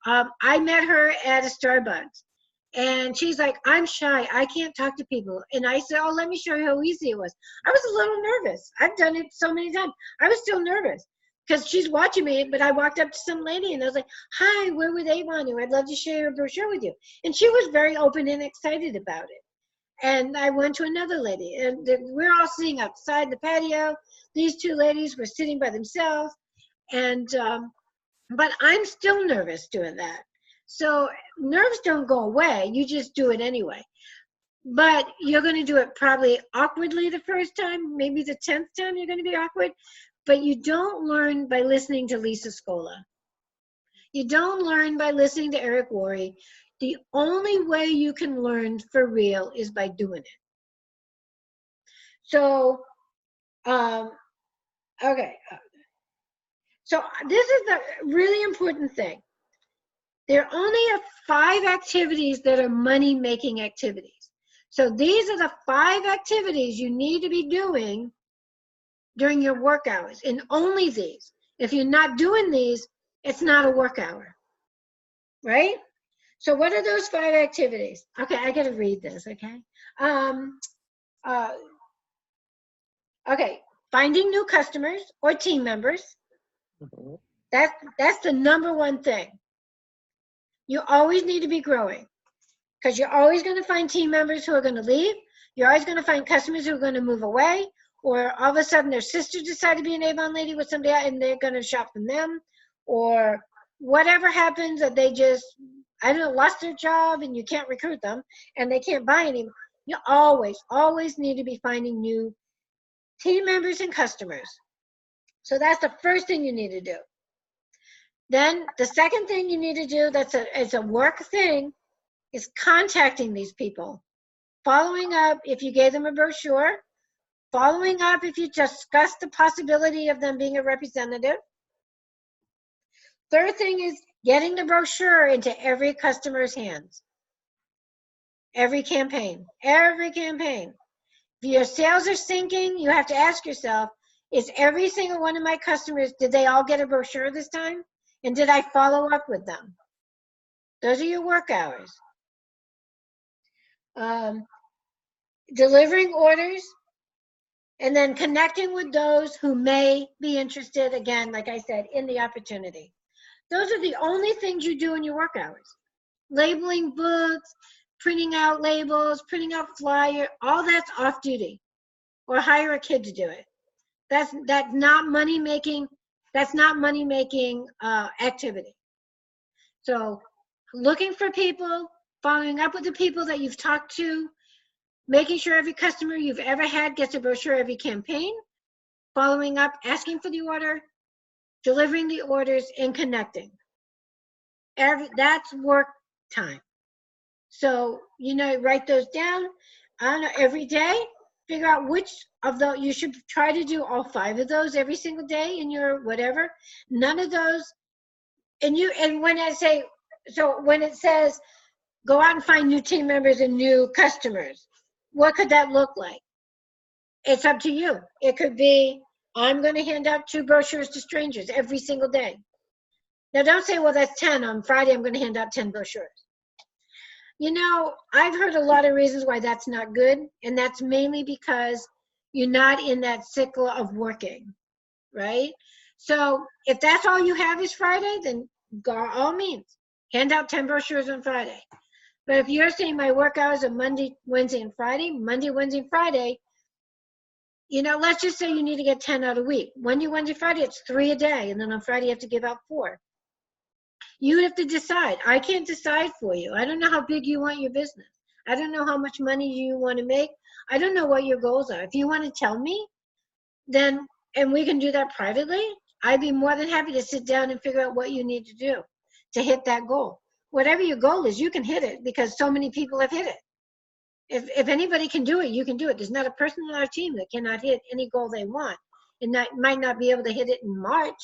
I met her at a Starbucks, and she's like, I'm shy. I can't talk to people. And I said, oh, let me show you how easy it was. I was a little nervous. I've done it so many times. I was still nervous because she's watching me, but I walked up to some lady and I was like, hi, we're with Avon, and I'd love to share a brochure with you. And she was very open and excited about it. And I went to another lady, and we're all sitting outside the patio. These two ladies were sitting by themselves, and but I'm still nervous doing that. So nerves don't go away. You just do it anyway. But you're going to do it probably awkwardly the first time. Maybe the 10th time you're going to be awkward. But you don't learn by listening to Lisa Scola. You don't learn by listening to Eric Worre. The only way you can learn for real is by doing it. So, okay. So this is the really important thing. There are only 5 activities that are money-making activities. So these are the 5 activities you need to be doing during your work hours, and only these. If you're not doing these, it's not a work hour, right? So what are those 5 activities? Okay, I gotta read this, okay? Okay, finding new customers or team members. That's the number one thing. You always need to be growing, because you're always going to find team members who are going to leave. You're always going to find customers who are going to move away, or all of a sudden their sister decided to be an Avon lady with somebody else and they're going to shop from them, or whatever happens that they just, I don't know, lost their job and you can't recruit them and they can't buy anymore. You always need to be finding new team members and customers. So that's the first thing you need to do. Then the second thing you need to do, it's a work thing, is contacting these people, following up if you gave them a brochure, following up if you discussed the possibility of them being a representative. Third thing is getting the brochure into every customer's hands. Every campaign. If your sales are sinking, you have to ask yourself, is every single one of my customers, did they all get a brochure this time? And did I follow up with them? Those are your work hours. Delivering orders, and then connecting with those who may be interested, again, like I said, in the opportunity. Those are the only things you do in your work hours. Labeling books, printing out labels, printing out flyers, all that's off duty. Or hire a kid to do it. That's not money making. That's not money making activity. So looking for people, following up with the people that you've talked to, making sure every customer you've ever had gets a brochure every campaign, following up, asking for the order, delivering the orders, and connecting. That's work time. So, write those down. I don't know, every day, figure out which of those, you should try to do all 5 of those every single day in your whatever. None of those, and when it says, go out and find new team members and new customers, what could that look like? It's up to you. It could be, I'm going to hand out 2 brochures to strangers every single day. Now don't say, well, that's 10. On Friday, I'm going to hand out 10 brochures. I've heard a lot of reasons why that's not good, and that's mainly because you're not in that cycle of working, right? So if that's all you have is Friday, then by all means, hand out 10 brochures on Friday. But if you're saying my work hours are Monday, Wednesday, and Friday, Monday, Wednesday, and Friday, let's just say you need to get 10 out a week. Monday, Wednesday, Friday, it's 3 a day, and then on Friday you have to give out 4. You have to decide. I can't decide for you. I don't know how big you want your business. I don't know how much money you want to make. I don't know what your goals are. If you want to tell me, then, and we can do that privately, I'd be more than happy to sit down and figure out what you need to do to hit that goal. Whatever your goal is, you can hit it because so many people have hit it. If anybody can do it, you can do it. There's not a person on our team that cannot hit any goal they want. And that might not be able to hit it in March,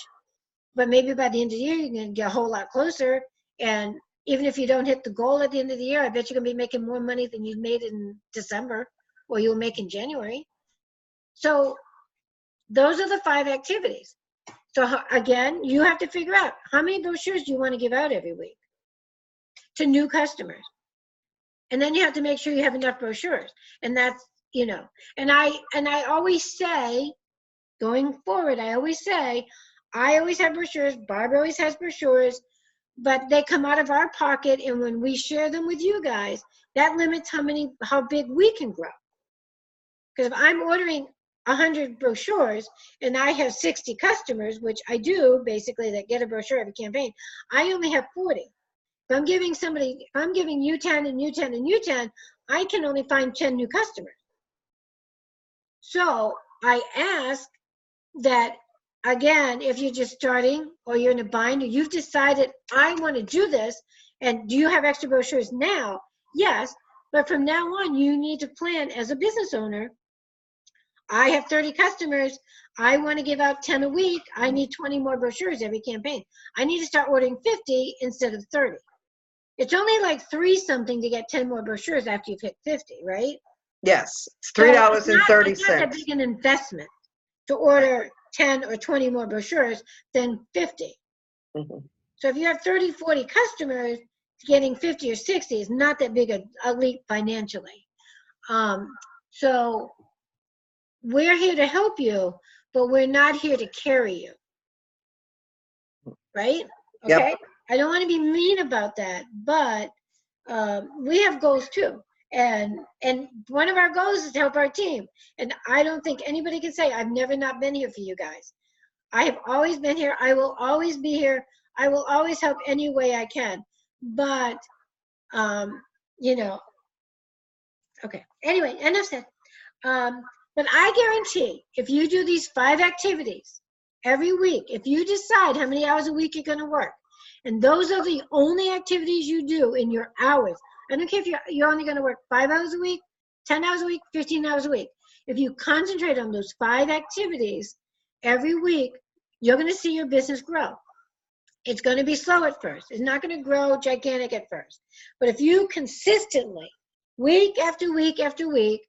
but maybe by the end of the year, you're going to get a whole lot closer. And even if you don't hit the goal at the end of the year, I bet you're going to be making more money than you made in December or you'll make in January. So those are the 5 activities. So again, you have to figure out how many brochures do you want to give out every week to new customers. And then you have to make sure you have enough brochures. And that's, and I always say, going forward, I always have brochures, Barbara always has brochures, but they come out of our pocket, and when we share them with you guys, that limits how big we can grow. Because if I'm ordering 100 brochures and I have 60 customers, which I do basically, that get a brochure every campaign, I only have 40. If I'm giving you 10 and you 10 and you 10, I can only find 10 new customers. So I ask that, again, if you're just starting or you're in a bind or you've decided, I want to do this, and do you have extra brochures now? Yes, but from now on, you need to plan as a business owner. I have 30 customers. I want to give out 10 a week. I need 20 more brochures every campaign. I need to start ordering 50 instead of 30. It's only like 3 something to get 10 more brochures after you've hit 50, right? Yes, it's $3.30. It's not that big an investment to order 10 or 20 more brochures than 50. Mm-hmm. So if you have 30, 40 customers, getting 50 or 60 is not that big a leap financially. So we're here to help you, but we're not here to carry you. Right? Okay. Yep. I don't want to be mean about that, but we have goals too. And one of our goals is to help our team. And I don't think anybody can say, I've never not been here for you guys. I have always been here. I will always be here. I will always help any way I can. But, okay. Anyway, enough said. But I guarantee if you do these 5 activities every week, if you decide how many hours a week you're going to work, and those are the only activities you do in your hours, I don't care if you're only going to work 5 hours a week, 10 hours a week, 15 hours a week. If you concentrate on those 5 activities every week, you're going to see your business grow. It's going to be slow at first. It's not going to grow gigantic at first. But if you consistently, week after week after week,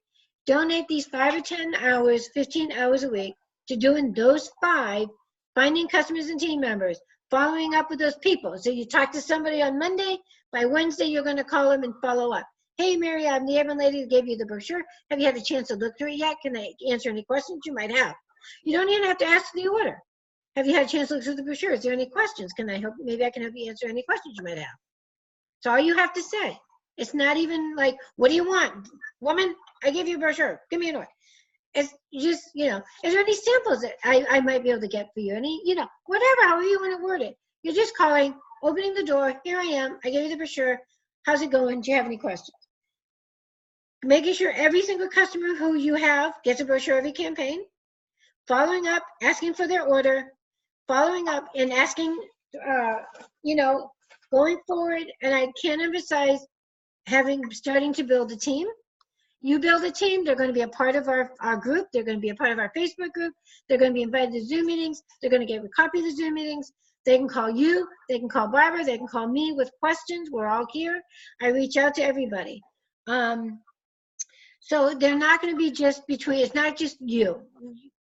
donate these 5 or 10 hours, 15 hours a week to doing those 5, finding customers and team members, following up with those people. So you talk to somebody on Monday, by Wednesday, you're going to call them and follow up. Hey, Mary, I'm the Avon lady that gave you the brochure. Have you had a chance to look through it yet? Can I answer any questions you might have? You don't even have to ask the order. Have you had a chance to look through the brochure? Is there any questions? Can I help? Maybe I can help you answer any questions you might have. So all you have to say. It's not even like, what do you want? Woman, I gave you a brochure. Give me an order. It's just, is there any samples that I might be able to get for you? Any, whatever, however you want to word it. You're just calling, opening the door. Here I am. I gave you the brochure. How's it going? Do you have any questions? Making sure every single customer who you have gets a brochure every campaign. Following up, asking for their order. Following up and asking, going forward. And I can't emphasize starting to build a team. You build a team, they're going to be a part of our group. They're going to be a part of our Facebook group. They're going to be invited to Zoom meetings. They're going to get a copy of the Zoom meetings. They can call you. They can call Barbara. They can call me with questions. We're all here. I reach out to everybody. So they're not going to be just it's not just you.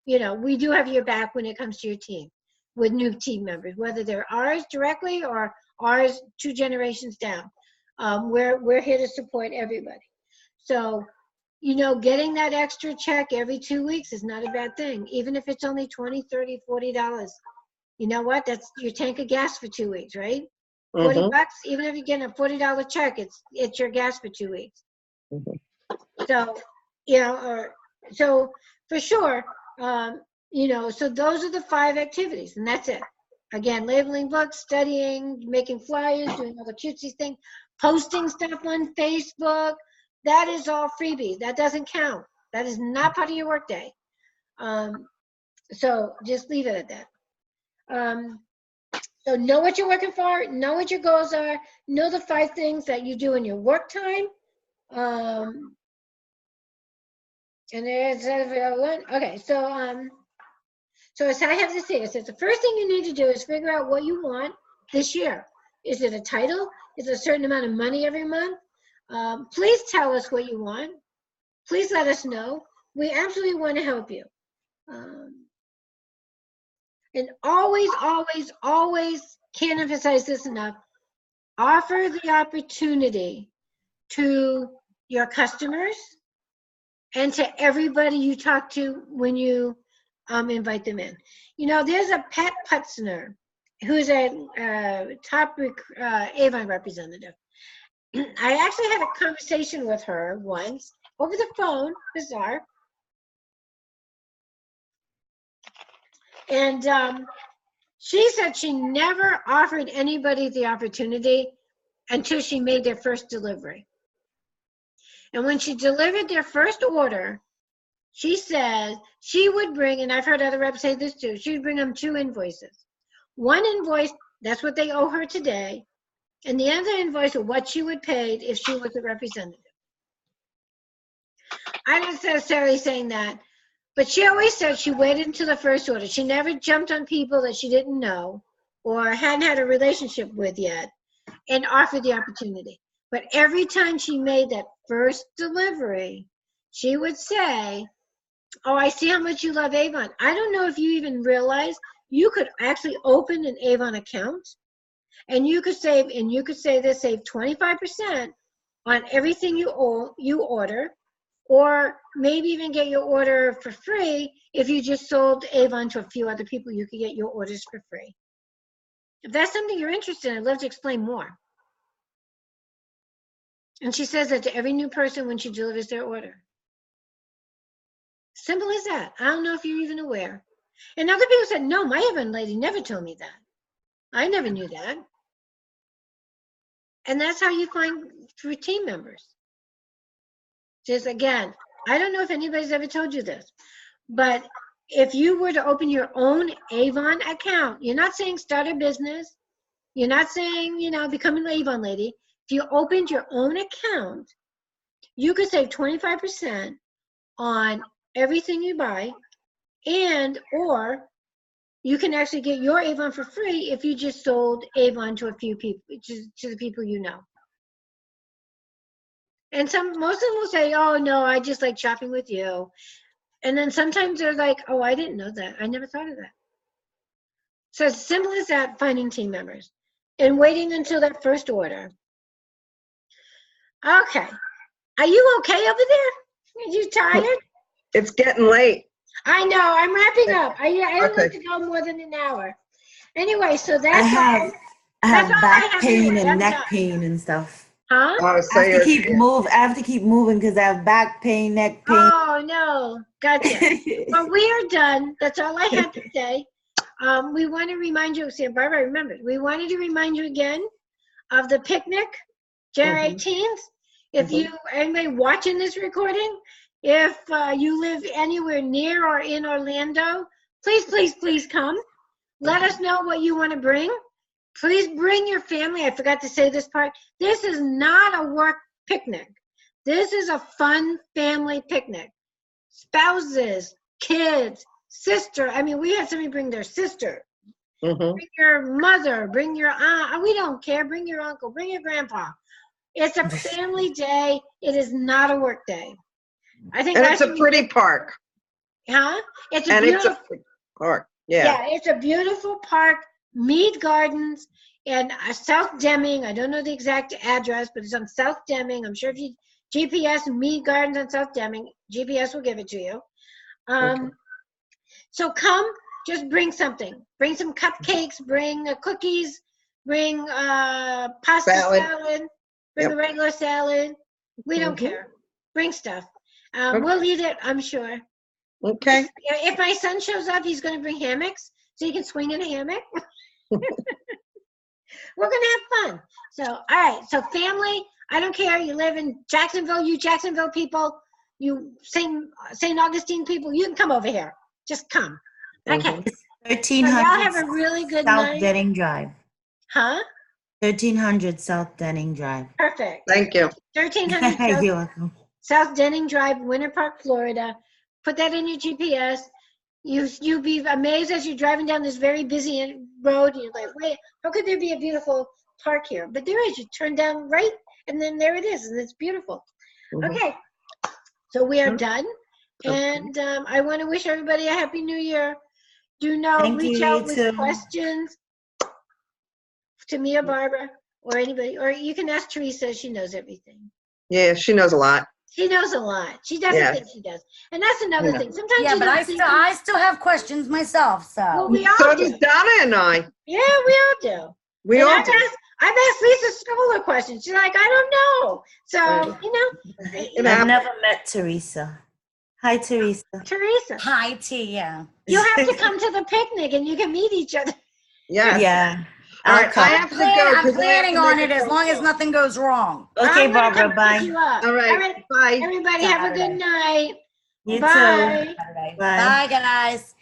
We do have your back when it comes to your team with new team members, whether they're ours directly or ours 2 generations down. We're here to support everybody. So, getting that extra check every 2 weeks is not a bad thing, even if it's only $20, $30, $40. You know what? That's your tank of gas for 2 weeks, right? $40 bucks, even if you're getting a $40 check, it's your gas for 2 weeks. So, so for sure, so those are the 5 activities, and that's it. Again, labeling books, studying, making flyers, doing all the cutesy things, posting stuff on Facebook. That is all freebies. That doesn't count. That is not part of your workday. So just leave it at that. So know what you're working for. Know what your goals are. Know the 5 things that you do in your work time. And there's one. Okay, so as I have to say, it says the first thing you need to do is figure out what you want this year. Is it a title? Is it a certain amount of money every month? Please tell us what you want. Please let us know. We absolutely want to help you. And always, always, always, can't emphasize this enough, offer the opportunity to your customers and to everybody you talk to when you invite them in. There's a Pat Putzner, who's a top Avon representative. I actually had a conversation with her once over the phone, bizarre. And she said she never offered anybody the opportunity until she made their first delivery. And when she delivered their first order, she said she would bring, and I've heard other reps say this too, she would bring them 2 invoices. One invoice, that's what they owe her today, and the other invoice of what she would pay if she was a representative. I'm not necessarily saying that, but she always said she waited until the first order. She never jumped on people that she didn't know or hadn't had a relationship with yet and offered the opportunity. But every time she made that first delivery, she would say, oh, I see how much you love Avon. I don't know if you even realize you could actually open an Avon account and you could save 25% on everything you order, or maybe even get your order for free. If you just sold Avon to a few other people, you could get your orders for free. If that's something you're interested in, I'd love to explain more. And she says that to every new person when she delivers their order. Simple as that. I don't know if you're even aware. And other people said, no, my Avon lady never told me that. I never knew that. And that's how you find through team members. Just again, I don't know if anybody's ever told you this, but if you were to open your own Avon account, you're not saying start a business. You're not saying, become an Avon lady. if you opened your own account, you could save 25% on everything you buy, or you can actually get your Avon for free if you just sold Avon to a few people, to the people you know. And most of them will say, oh, no, I just like shopping with you. And then sometimes they're like, oh, I didn't know that. I never thought of that. So as simple as that, finding team members and waiting until that first order. Okay. Are you okay over there? Are you tired? It's getting late. I know. I'm wrapping up. I don't Okay. like to go more than an hour. Anyway, so that's I have all. That's all I back have pain anyway. I'm and neck done. pain and stuff. Huh? Oh, so I have to you're, I have to keep moving because I have back pain, neck pain. Oh, no. Gotcha. Well, we are done. That's all I had to say. We want to remind you, see, Barbara remembered, we wanted to remind you again of the picnic, January 18th. If you, anybody watching this recording, if you live anywhere near or in Orlando, please, please, please come. Let us know what you want to bring. Please bring your family. I forgot to say this part. This is not a work picnic. This is a fun family picnic. Spouses, kids, sister. I mean, we had somebody bring their sister. Bring your mother, bring your aunt. We don't care. Bring your uncle, bring your grandpa. It's a family day. It is not a work day. I think and that's it's a pretty park. Huh? It's a And it's beautiful. a pretty park. Yeah. Yeah, it's a beautiful park, Mead Gardens, and South Deming. I don't know the exact address, but it's on South Deming. I'm sure if you GPS Mead Gardens on South Deming, GPS will give it to you. So come, just bring something. Bring some cupcakes, bring cookies, bring pasta salad, bring a regular salad. We don't care. Bring stuff. We'll eat it, I'm sure. Okay. If my son shows up, he's going to bring hammocks so he can swing in a hammock. We're going to have fun. So, all right. So family, I don't care. You live in Jacksonville, you Jacksonville people, you St. Augustine people, you can come over here. Just come. Okay. 1300 So y'all have a really good South night. Denning Drive. Huh? 1300 South Denning Drive. Perfect. Thank you. 1300 You're welcome. South Denning Drive, Winter Park, Florida. Put that in your GPS. You'll be amazed as you're driving down this very busy road. You're like, wait, how could there be a beautiful park here? But there is. You turn down right, and then there it is, and it's beautiful. Okay, so we are done. And I want to wish everybody a Happy New Year. Do not reach out with questions to me or Barbara or anybody. Or you can ask Teresa. She knows everything. Yeah, she knows a lot. She knows a lot. She doesn't think she does. And that's another thing. Sometimes Yeah, you but don't I still have questions myself, so. Well, we all So do. does Donna and I. Yeah, we all do. We And all I've do. asked Lisa Scholar questions. She's like, I don't know. So, It I've happens. never met Teresa. Hi, Teresa. Teresa, Hi, Tia. you have to come to the picnic and you can meet each other. Yeah. Yeah. All I'll right, I come. have to go. I'm 'cause I have planning to on make it a as phone long as call. nothing goes wrong. Okay, I'm gonna Barbara, come pick bye. you up. All right. Bye. Everybody have a Saturday. good night. You Bye. too. Bye, guys.